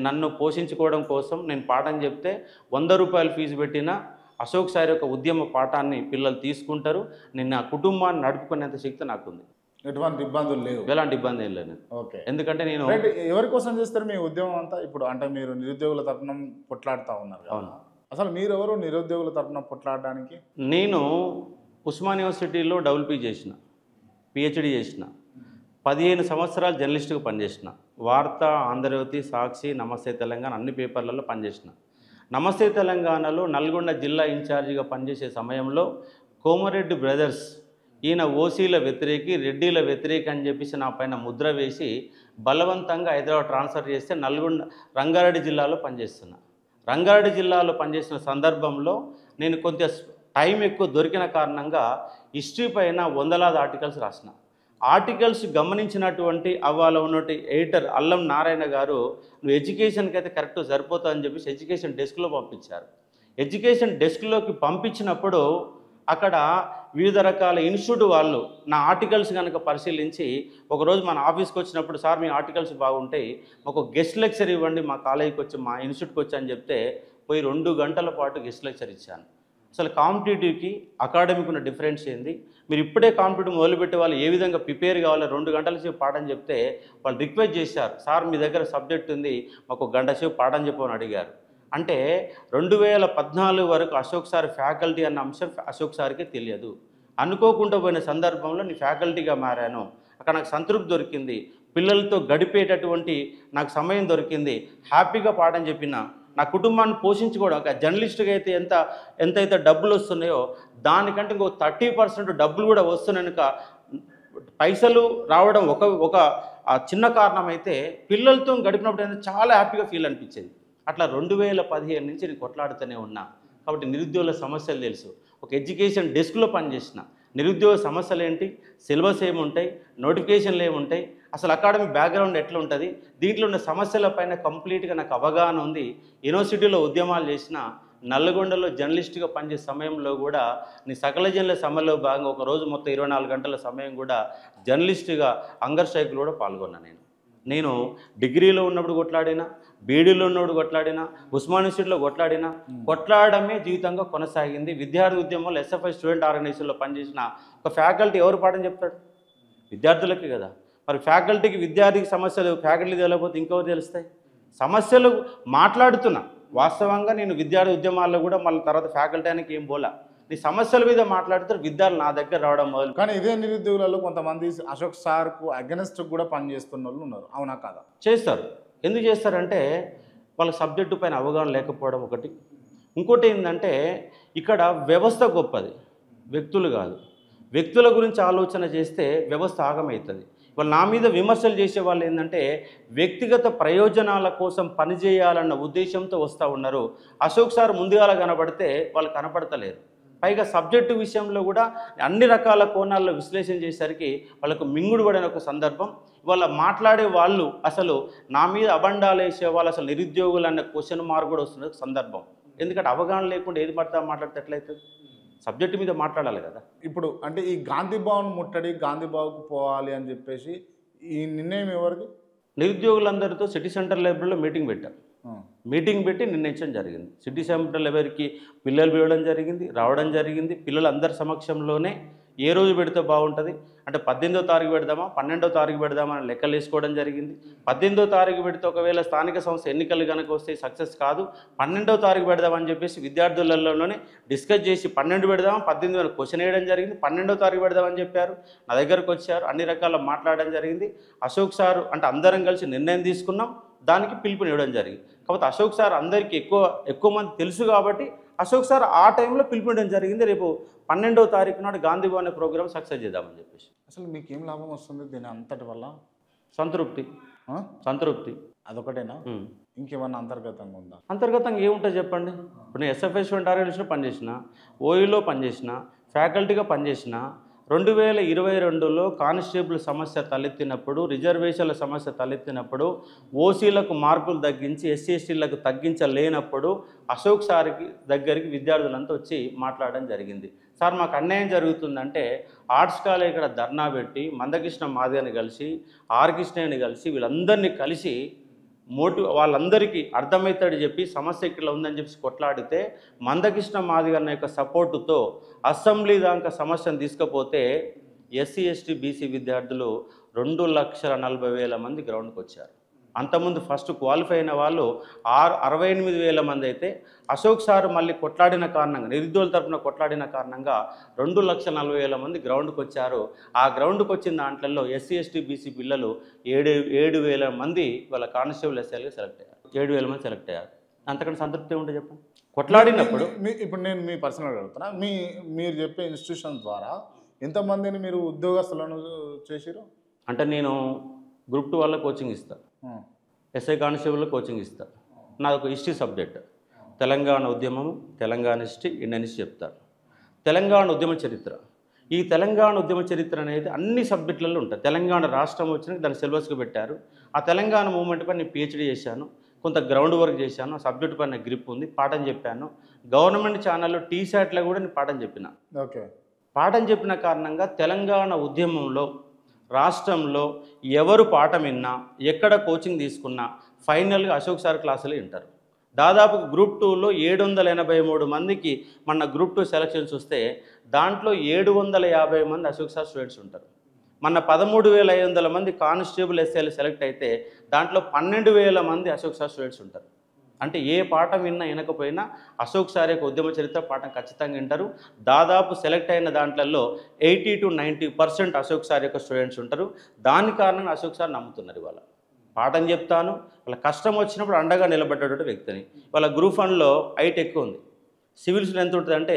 నన్ను పోషించుకోవడం కోసం నేను పాఠం చెప్తే 100 రూపాయలు ఫీజు పెట్టినా అశోక్ సార్ యొక్క ఉద్యమ పాఠాన్ని పిల్లలు తీసుకుంటారు. నేను నా కుటుంబాన్ని నడుపుకునేంత శక్తి నాకుంది. ఎటువంటి ఇబ్బందులు లేవు? ఎలాంటి ఇబ్బంది ఏం లేదు. ఓకే. ఎందుకంటే నేను ఎవరి కోసం చేస్తారు మీ ఉద్యమం అంతా? ఇప్పుడు అంటే మీరు నిరుద్యోగుల తరఫున కొట్లాడుతూ ఉన్నారు. అవును. అసలు మీరెవరు నిరుద్యోగుల తరఫున కొట్లాడడానికి? నేను ఉస్మాన్ యూనివర్సిటీలో WP చేసిన, PhD చేసిన, 15 సంవత్సరాలు జర్నలిస్ట్గా పనిచేసిన. వార్త, ఆంధ్రజ్యోతి, సాక్షి, నమస్తే తెలంగాణ అన్ని పేపర్లలో పనిచేసిన. నమస్తే తెలంగాణలో నల్గొండ జిల్లా ఇన్ఛార్జిగా పనిచేసే సమయంలో కోమరెడ్డి బ్రదర్స్ ఈయన ఓసీల వ్యతిరేకి, రెడ్డిల వ్యతిరేకి అని చెప్పేసి నా పైన ముద్ర వేసి బలవంతంగా హైదరాబాద్ ట్రాన్స్ఫర్ చేస్తే రంగారెడ్డి జిల్లాలో పనిచేస్తున్నా. రంగారెడ్డి జిల్లాలో పనిచేసిన సందర్భంలో నేను కొంత టైం ఎక్కువ దొరికిన కారణంగా హిస్టరీ పైన 100లాది ఆర్టికల్స్ రాసిన. ఆర్టికల్స్ గమనించినటువంటి అవ్వాలో ఉన్నటువంటి ఎడిటర్ అల్లం నారాయణ గారు నువ్వు ఎడ్యుకేషన్కి అయితే కరెక్ట్ సరిపోతుందని చెప్పేసి ఎడ్యుకేషన్ డెస్క్లో పంపించారు. ఎడ్యుకేషన్ డెస్క్లోకి పంపించినప్పుడు అక్కడ వివిధ రకాల ఇన్స్టిట్యూట్ వాళ్ళు నా ఆర్టికల్స్ కనుక పరిశీలించి ఒకరోజు మన ఆఫీస్కి వచ్చినప్పుడు, సార్ మీ ఆర్టికల్స్ బాగుంటాయి, మాకు గెస్ట్ లెక్చర్ ఇవ్వండి మా కాలేజీకి వచ్చి మా ఇన్స్టిట్యూట్కి వచ్చి అని చెప్తే పోయి 2 గంటల పాటు గెస్ట్ లెక్చర్ ఇచ్చాను. అసలు కాంపిటేటివ్కి అకాడమిక్ ఉన్న డిఫరెన్స్ ఏంది, మీరు ఇప్పుడే కాంపిటేటివ్ మొదలుపెట్టే వాళ్ళు ఏ విధంగా ప్రిపేర్ కావాలో 2 గంటల సేపు పాఠం చెప్తే వాళ్ళు రిక్వెస్ట్ చేశారు, సార్ మీ దగ్గర సబ్జెక్ట్ ఉంది మాకు 1 గంట సేపు పాఠం చెప్పమని అడిగారు. అంటే 2014 వరకు అశోక్ సార్ ఫ్యాకల్టీ అన్న అంశం అశోక్ సార్కి తెలియదు. అనుకోకుండా పోయిన సందర్భంలో నేను ఫ్యాకల్టీగా మారాను. అక్కడ నాకు సంతృప్తి దొరికింది, పిల్లలతో గడిపేటటువంటి నాకు సమయం దొరికింది, హ్యాపీగా పాఠం చెప్పిన. నా కుటుంబాన్ని పోషించుకోవడం, ఒక జర్నలిస్ట్గా అయితే ఎంతైతే డబ్బులు వస్తున్నాయో దానికంటే ఇంకో 30% డబ్బులు కూడా వస్తున్నాయనుక పైసలు రావడం ఒక చిన్న కారణం అయితే పిల్లలతో గడిపినప్పుడు చాలా హ్యాపీగా ఫీల్ అనిపించేది. అట్లా 2015 నుంచి నేను కొట్లాడుతూనే ఉన్నా. కాబట్టి నిరుద్యోగుల సమస్యలు తెలుసు. ఒక ఎడ్యుకేషన్ డెస్క్లో పనిచేసిన. నిరుద్యోగ సమస్యలు ఏంటి, సిలబస్ ఏముంటాయి, నోటిఫికేషన్లు ఏముంటాయి, అసలు అకాడమిక్ బ్యాక్గ్రౌండ్ ఎట్లా ఉంటుంది, దీంట్లో ఉన్న సమస్యలపైన కంప్లీట్గా నాకు అవగాహన ఉంది. యూనివర్సిటీలో ఉద్యమాలు చేసిన, నల్లగొండలో జర్నలిస్ట్గా పనిచేసే సమయంలో కూడా నీ సకల జనుల సమ్మెలో భాగంగా ఒకరోజు మొత్తం 24 గంటల సమయం కూడా జర్నలిస్ట్గా హంగర్ స్ట్రైక్లో కూడా పాల్గొన్నా. నేను డిగ్రీలో ఉన్నప్పుడు కొట్లాడినా, బీడీలో ఉన్నప్పుడు కొట్లాడినా, ఉస్మాన్ యూనివర్సిటీలో కొట్లాడినా, కొట్లాడమే జీవితంగా కొనసాగింది. విద్యార్థి ఉద్యమంలో SFI స్టూడెంట్ ఆర్గనైజేషన్లో పనిచేసిన ఒక ఫ్యాకల్టీ ఎవరు పాఠం చెప్తాడు? విద్యార్థులకి కదా. మరి ఫ్యాకల్టీకి విద్యార్థికి సమస్యలు ఫ్యాకల్టీ తెలియకపోతే ఇంకెవరు తెలుస్తాయి? సమస్యలు మాట్లాడుతున్నా. వాస్తవంగా నేను విద్యార్థి ఉద్యమాల్లో కూడా మళ్ళీ తర్వాత ఫ్యాకల్టీ అనేది ఏం పోలా. నీ సమస్యల మీద మాట్లాడుతారు, విద్యార్థులు నా దగ్గర రావడం మొదలు. కానీ ఇదే నిరుద్యోగులలో కొంతమంది అశోక్ సార్కు అగెనెస్ట్ కూడా పనిచేస్తున్న వాళ్ళు ఉన్నారు, అవునా కాదా? చేస్తారు. ఎందుకు చేస్తారంటే వాళ్ళ సబ్జెక్టు పైన అవగాహన లేకపోవడం ఒకటి. ఇంకోటి ఏంటంటే ఇక్కడ వ్యవస్థ గొప్పది, వ్యక్తులు కాదు. వ్యక్తుల గురించి ఆలోచన చేస్తే వ్యవస్థ ఆగమవుతుంది. వాళ్ళు నా మీద విమర్శలు చేసే వాళ్ళు ఏంటంటే వ్యక్తిగత ప్రయోజనాల కోసం పనిచేయాలన్న ఉద్దేశంతో వస్తూ ఉన్నారు. అశోక్ సార్ ముందుగాల కనబడితే వాళ్ళు కనపడతలేరు. పైగా సబ్జెక్టు విషయంలో కూడా అన్ని రకాల కోణాల్లో విశ్లేషణ చేసేసరికి వాళ్ళకు మింగుడు పడిన ఒక సందర్భం. వాళ్ళ మాట్లాడే వాళ్ళు అసలు నా మీద అబండాలు వేసే వాళ్ళు అసలు నిరుద్యోగులు అన్న క్వశ్చన్ మార్క్ కూడా వస్తున్న సందర్భం. ఎందుకంటే అవగాహన లేకుండా ఏది పడతా మాట్లాడితే ఎట్లయితుంది? సబ్జెక్టు మీద మాట్లాడాలి కదా. ఇప్పుడు అంటే ఈ గాంధీ భవన్ ముట్టడి, గాంధీ భవన్కు పోవాలి అని చెప్పేసి ఈ నిర్ణయం ఎవరిది? నిరుద్యోగులందరితో సిటీ సెంటర్ లైబ్రరీలో మీటింగ్ పెట్టారు. మీటింగ్ పెట్టి నిర్ణయించడం జరిగింది. సిటీ సెంటర్ లైబ్రరీకి పిల్లలు పిలవడం జరిగింది, రావడం జరిగింది. పిల్లలందరి సమక్షంలోనే ఏ రోజు పెడితే బాగుంటుంది అంటే 18వ తారీఖు పెడదామా 12వ తారీఖు పెడదామా అని లెక్కలు వేసుకోవడం జరిగింది. 18వ తారీఖు పెడితే ఒకవేళ స్థానిక సంస్థ ఎన్నికలు కనుక వస్తే సక్సెస్ కాదు, 12వ తారీఖు పెడదామని చెప్పేసి విద్యార్థులలోనే డిస్కస్ చేసి 12 పెడదామా 18 అని క్వశ్చన్ వేయడం జరిగింది. 12వ తారీఖు పెడదామని చెప్పారు, నా దగ్గరకు వచ్చారు, అన్ని రకాల మాట్లాడడం జరిగింది. అశోక్ సార్ అంటే అందరం కలిసి నిర్ణయం తీసుకున్నాం, దానికి పిలుపునివ్వడం జరిగింది. కాకపోతే అశోక్ సార్ అందరికీ ఎక్కువ మంది తెలుసు కాబట్టి అశోక్ సార్ ఆ టైంలో పిలుపునివ్వడం జరిగింది. రేపు 12వ తారీఖు నాడు గాంధీ భవన్ ప్రోగ్రామ్ సక్సెస్ చేద్దామని చెప్పేసి. అసలు మీకు ఏం లాభం వస్తుంది దీని అంతటి వల్ల? సంతృప్తి. అదొకటేనా? ఇంకేమన్నా అంతర్గతంగా ఉందా? అంతర్గతంగా ఏముంటుంది చెప్పండి. ఇప్పుడు నేను ఎస్ఎఫ్ఐ స్టూడెంట్ ఆర్గనైజేషన్లో పనిచేసిన, ఓయూలో పనిచేసిన, ఫ్యాకల్టీగా పనిచేసిన. 2022లో కానిస్టేబుల్ సమస్య తలెత్తినప్పుడు, రిజర్వేషన్ల సమస్య తలెత్తినప్పుడు, ఓసీలకు మార్కులు తగ్గించి ఎస్సీ ఎస్టీలకు తగ్గించలేనప్పుడు అశోక్ సార్కి దగ్గరికి విద్యార్థులంతా వచ్చి మాట్లాడడం జరిగింది. సార్ మాకు అన్యాయం జరుగుతుందంటే ఆర్ట్స్ కాలేజ్ ఇక్కడ ధర్నా పెట్టి మందకృష్ణ మాదిగని కలిసి ఆర్ కృష్ణని కలిసి వీళ్ళందరినీ కలిసి వాళ్ళందరికీ అర్థమవుతాడు చెప్పి సమస్య ఇక్కడ ఉందని చెప్పి కొట్లాడితే మందకృష్ణ మాదిగన్న యొక్క సపోర్టుతో అసెంబ్లీ దాకా సమస్యను తీసుకపోతే ఎస్సీ ఎస్టీ బీసీ విద్యార్థులు 2,40,000 మంది గ్రౌండ్కి వచ్చారు. అంతకుముందు ఫస్ట్ క్వాలిఫై అయిన వాళ్ళు 68,000 మంది అయితే అశోక్ సార్ మళ్ళీ కొట్లాడిన కారణంగా, నిరుద్యోగుల తరఫున కొట్లాడిన కారణంగా 2,40,000 మంది గ్రౌండ్కి వచ్చారు. ఆ గ్రౌండ్కి వచ్చిన దాంట్లో ఎస్సీ ఎస్టీ బీసీ పిల్లలు 7,000 మంది వాళ్ళ కానిస్టేబుల్ ఎస్ఐలుగా సెలెక్ట్ అయ్యారు. 7,000 మంది సెలెక్ట్ అయ్యారు. అంతకంటే సంతృప్తి ఉంటే చెప్పండి. కొట్లాడినప్పుడు ఇప్పుడు నేను మీ పర్సనల్గా అడుగుతున్నా, మీరు చెప్పే ఇన్స్టిట్యూషన్ ద్వారా ఎంతమందిని మీరు ఉద్యోగస్తులను చేసిరు? అంటే నేను గ్రూప్ 2 వాళ్ళ కోచింగ్ ఇస్తాను, ఎస్ఐ కానిస్టేబుల్లో కోచింగ్ ఇస్తాను. నాది ఒక హిస్టరీ సబ్జెక్ట్, తెలంగాణ ఉద్యమము, తెలంగాణ హిస్టరీ, ఇండియన్ హిస్టరీ చెప్తాను. తెలంగాణ ఉద్యమ చరిత్ర, ఈ తెలంగాణ ఉద్యమ చరిత్ర అనేది అన్ని సబ్జెక్టులలో ఉంటుంది. తెలంగాణ రాష్ట్రం వచ్చినాక దాన్ని సిలబస్గా పెట్టారు. ఆ తెలంగాణ మూవ్మెంట్ పై నేను పిహెచ్డీ చేశాను, కొంత గ్రౌండ్ వర్క్ చేశాను, సబ్జెక్ట్ పైన గ్రిప్ ఉంది, పాఠం చెప్పాను. గవర్నమెంట్ ఛానల్లో టీశాట్లో కూడా నేను పాఠం చెప్పిన. ఓకే, పాఠం చెప్పిన కారణంగా తెలంగాణ ఉద్యమంలో రాష్ట్రంలో ఎవరు పాఠం విన్నా, ఎక్కడ కోచింగ్ తీసుకున్నా ఫైనల్గా అశోక్ సార్ క్లాసులు వింటారు. దాదాపు గ్రూప్ 2లో 783 మందికి మన గ్రూప్ 2 సెలక్షన్స్ వస్తే దాంట్లో 750 మంది అశోక్ సార్ స్టూడెంట్స్ ఉంటారు. మన 13,500 మంది కానిస్టేబుల్ ఎస్ఐలు సెలెక్ట్ అయితే దాంట్లో 12,000 మంది అశోక్ సార్ స్టూడెంట్స్ ఉంటారు. అంటే ఏ పాఠం విన్నా వినకపోయినా అశోక్ సార్ యొక్క ఉద్యమ చరిత్ర పాఠం ఖచ్చితంగా వింటారు. దాదాపు సెలెక్ట్ అయిన దాంట్లో 80 to 90% అశోక్ సార్ యొక్క స్టూడెంట్స్ ఉంటారు. దాని కారణంగా అశోక్ సార్ నమ్ముతున్నారు. ఇవాళ పాఠం చెప్తాను, వాళ్ళ కష్టం వచ్చినప్పుడు అండగా నిలబడ్డటువంటి వ్యక్తిని. వాళ్ళ గ్రూప్ 1లో హైట్ ఎక్కువ ఉంది, సివిల్స్లో ఎంత ఉంటుంది అంటే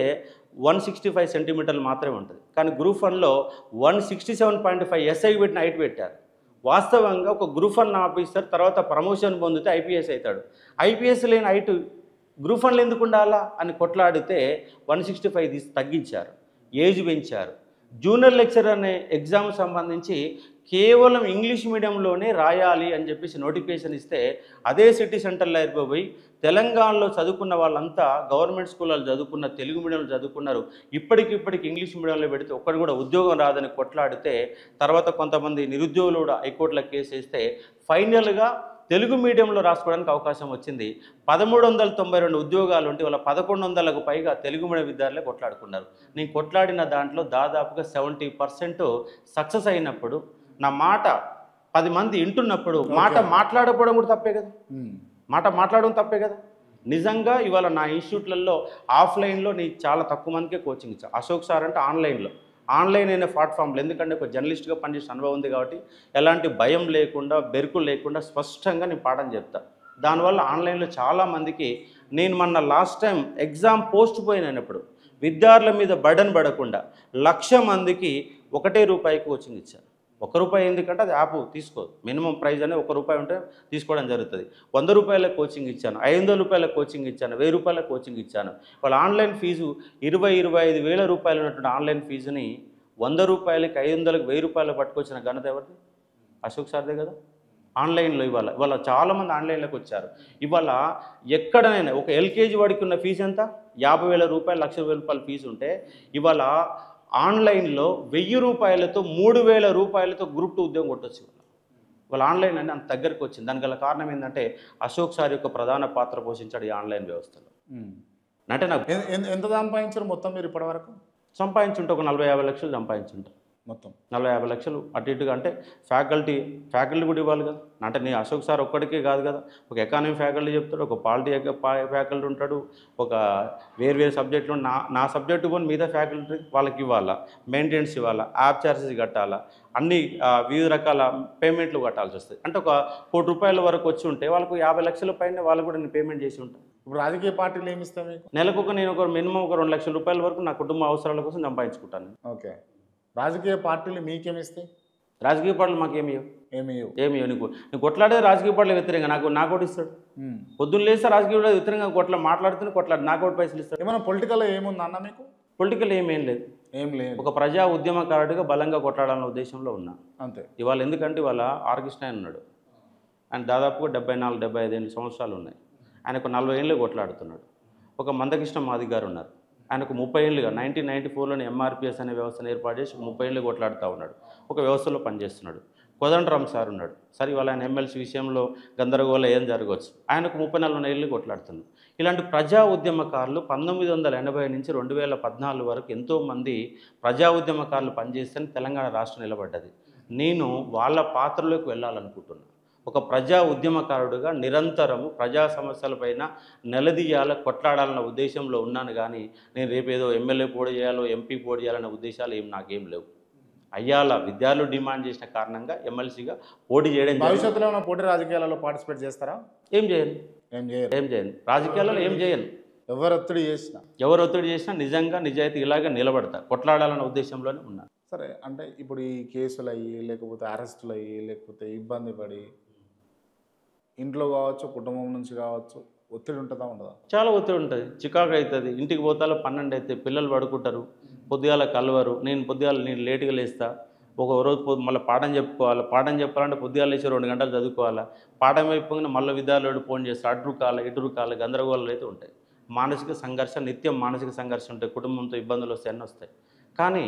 165 సెంటీమీటర్లు మాత్రమే ఉంటుంది. కానీ గ్రూప్ 1లో 167.5 ఎస్ఐకి పెట్టిన హైట్ పెట్టారు. వాస్తవంగా ఒక గ్రూప్ 1 ఆఫీసర్ తర్వాత ప్రమోషన్ పొందితే ఐపీఎస్ అవుతాడు. ఐపీఎస్ లేని హైట్ గ్రూప్ 1లో ఎందుకు ఉండాలా అని కొట్లాడితే 165 తగ్గించారు, ఏజ్ పెంచారు. జూనియర్ లెక్చరర్ అనే ఎగ్జామ్ సంబంధించి కేవలం ఇంగ్లీష్ మీడియంలోనే రాయాలి అని చెప్పేసి నోటిఫికేషన్ ఇస్తే అదే సిటీ సెంటర్లో అయిపోయి తెలంగాణలో చదువుకున్న వాళ్ళంతా గవర్నమెంట్ స్కూల్లో చదువుకున్న, తెలుగు మీడియంలో చదువుకున్నారు. ఇప్పటికిప్పటికి ఇంగ్లీష్ మీడియంలో పెడితే ఒక్కడు కూడా ఉద్యోగం రాదని కొట్లాడితే తర్వాత కొంతమంది నిరుద్యోగులు కూడా హైకోర్టులో కేసు వేస్తే ఫైనల్గా తెలుగు మీడియంలో రాసుకోవడానికి అవకాశం వచ్చింది. 1,392 ఉద్యోగాలు ఉంటే వాళ్ళ 1,100లకు పైగా తెలుగు మీడియం విద్యార్థులే కొట్లాడుకున్నారు. నేను కొట్లాడిన దాంట్లో దాదాపుగా 70% సక్సెస్ అయినప్పుడు, నా మాట 10 మంది వింటున్నప్పుడు మాట మాట్లాడకపోవడం కూడా తప్పే కదా, మాట మాట్లాడడం తప్పే కదా. నిజంగా ఇవాళ నా ఇన్స్టిట్యూట్లలో ఆఫ్లైన్లో నేను చాలా తక్కువ మందికే కోచింగ్ ఇచ్చాను. అశోక్ సార్ అంటే ఆన్లైన్ అయిన ప్లాట్ఫామ్లో, ఎందుకంటే ఒక జర్నలిస్ట్గా పనిచేసిన అనుభవం ఉంది కాబట్టి ఎలాంటి భయం లేకుండా, బెరుకు లేకుండా స్పష్టంగా నేను పాఠం చెప్తాను. దానివల్ల ఆన్లైన్లో చాలామందికి నేను మొన్న లాస్ట్ టైం ఎగ్జామ్ పోస్ట్ పోయిన్ అయినప్పుడు విద్యార్థుల మీద బర్డన్ పడకుండా 1,00,000 మందికి ₹1 కోచింగ్ ఇచ్చాను. ₹1 ఎందుకంటే అది యాప్ తీసుకోదు, మినిమం ప్రైస్ అనేది ₹1 ఉంటే తీసుకోవడం జరుగుతుంది. ₹100 కోచింగ్ ఇచ్చాను, ₹500 కోచింగ్ ఇచ్చాను, ₹1,000 కోచింగ్ ఇచ్చాను. వాళ్ళ ఆన్లైన్ ఫీజు 20-25 వేల రూపాయలు ఉన్నటువంటి ఆన్లైన్ ఫీజుని ₹100కి, 500కి, ₹1,000 పట్టుకొచ్చిన ఘనత ఎవరిది? అశోక్ సార్దే కదా. ఆన్లైన్లో ఇవాళ చాలామంది ఆన్లైన్లోకి వచ్చారు. ఇవాళ ఎక్కడైనా ఒక ఎల్కేజీ వాడికి ఉన్న ఫీజు ఎంత? ₹50,000, ₹1,00,000 ఫీజు ఉంటే ఇవాళ ఆన్లైన్లో ₹1,000తో, ₹3,000తో గ్రూప్ 2 ఉద్యోగం కొట్టొచ్చు. వాళ్ళ ఆన్లైన్ అని అంత దగ్గరికి వచ్చింది. దానికి గల కారణం ఏంటంటే అశోక్ సార్ యొక్క ప్రధాన పాత్ర పోషించాడు ఈ ఆన్లైన్ వ్యవస్థలో. అంటే నాకు ఎంత సంపాదించారు మొత్తం మీరు ఇప్పటివరకు? సంపాదించుంటే ఒక 40-50 లక్షలు సంపాదించుంటా. మొత్తం 40-50 లక్షలు అటు ఇటుగా అంటే ఫ్యాకల్టీ కూడా ఇవ్వాలి కదా. అంటే నీ అశోక్ సార్ ఒక్కడికే కాదు కదా, ఒక ఎకానమీ ఫ్యాకల్టీ చెప్తాడు, ఒక పాలిటీ ఫ్యాకల్టీ ఉంటాడు, ఒక వేరు సబ్జెక్టులు నా సబ్జెక్టు కొని మిగతా ఫ్యాకల్టీ వాళ్ళకి ఇవ్వాలా, మెయింటెనెన్స్ ఇవ్వాలా, యాప్ ఛార్జెస్ కట్టాలా, అన్ని వివిధ రకాల పేమెంట్లు కట్టాల్సి వస్తుంది. అంటే ఒక ₹1 కోటి వరకు వచ్చి ఉంటే వాళ్ళకు 50 లక్షల పైన వాళ్ళు కూడా నేను పేమెంట్ చేసి ఉంటాను. ఇప్పుడు రాజకీయ పార్టీలు ఏమి ఇస్తాయి మీకు? నెలకు నేను ఒక మినిమం ఒక ₹2 లక్షల వరకు నా కుటుంబ అవసరాల కోసం సంపాదించుకుంటాను. ఓకే, రాజకీయ పార్టీలు మీకేమి ఇస్తాయి? రాజకీయ పార్టీలు మాకేమి ఏమి నీకు కొట్లాడే రాజకీయ పార్టీలు వ్యతిరేకంగా నాకు ఓటు ఇస్తాడు. పొద్దున్న లేస్తే రాజకీయ వ్యతిరేకంగా మాట్లాడుతూనే నాకు ఓటు పైసలు ఇస్తాడు. ఏమైనా పొలిటికల్ ఏముంది అన్న మీకు? పొలిటికల్ ఏం లేదు. ఒక ప్రజా ఉద్యమకారుడిగా బలంగా కొట్లాడాలన్న ఉద్దేశంలో ఉన్నా అంతే. ఇవాళ ఎందుకంటే ఇవాళ ఆర్ కృష్ణ ఉన్నాడు, ఆయన దాదాపుగా 74-75 సంవత్సరాలు ఉన్నాయి. ఆయనకు 40 ఏళ్ళు కొట్లాడుతున్నాడు. ఒక మందకృష్ణ మాదిగ గారు ఉన్నారు, ఆయనకు 30 ఏళ్ళుగా 1994లోని ఎంఆర్పిఎస్ అనే వ్యవస్థను ఏర్పాటు చేసి 30 ఏళ్ళు కొట్లాడుతూ ఉన్నాడు, ఒక వ్యవస్థలో పనిచేస్తున్నాడు. కోదండరామ్ సార్ ఉన్నాడు, సరే ఇవాళ ఆయన ఎమ్మెల్సీ విషయంలో గందరగోళం ఏం జరగవచ్చు, ఆయనకు 34 ఏళ్ళు కొట్లాడుతున్నాడు. ఇలాంటి ప్రజా ఉద్యమకారులు 1980 నుంచి 2014 వరకు ఎంతోమంది ప్రజా ఉద్యమకారులు పనిచేస్తే తెలంగాణ రాష్ట్రం నిలబడ్డది. నేను వాళ్ళ పాత్రలోకి వెళ్ళాలనుకుంటున్నాను. ఒక ప్రజా ఉద్యమకారుడుగా నిరంతరము ప్రజా సమస్యలపైన నిలదీయాల కొట్లాడాలన్న ఉద్దేశంలో ఉన్నాను. కానీ నేను రేపేదో ఎమ్మెల్యే పోటీ చేయాలో ఎంపీ పోటీ చేయాలన్న ఉద్దేశాలు నాకేం లేవు. అయ్యాల విద్యార్థులు డిమాండ్ చేసిన కారణంగా ఎమ్మెల్సీగా పోటీ చేయడం. భవిష్యత్తులో ఉన్న పోటీ రాజకీయాలలో పార్టిసిపేట్ చేస్తారా? ఏం చేయను. రాజకీయాలలో ఏం చేయను. ఎవరు ఒత్తిడి చేసినా నిజంగా నిజాయితీ ఇలాగే నిలబడతా, కొట్లాడాలన్న ఉద్దేశంలోనే ఉన్నా. సరే, అంటే ఇప్పుడు ఈ కేసులు అయ్యి లేకపోతే అరెస్టులు అయ్యి లేకపోతే ఇబ్బంది పడి ఇంట్లో కావచ్చు కుటుంబం నుంచి కావచ్చు ఒత్తిడి ఉంటుందా ఉండదా? చాలా ఒత్తిడి ఉంటుంది, చికాకు అవుతుంది. ఇంటికి పోతాలో 12 అయితే పిల్లలు పడుకుంటారు, పొద్దుగాల కలవరు. నేను లేటుగా లేస్తా, ఒక రోజు మళ్ళీ పాఠం చెప్పాలంటే పొద్దుగాల లేచి 2 గంటలు చదువుకోవాలా. పాఠం అయిపోయిన మళ్ళీ విద్యార్థులు ఫోన్ చేస్తారు, ఇటు కాల గందరగోళాలు అయితే ఉంటాయి. నిత్యం మానసిక సంఘర్షణ ఉంటాయి, కుటుంబంతో ఇబ్బందులు వస్తాయి, అన్నీ వస్తాయి. కానీ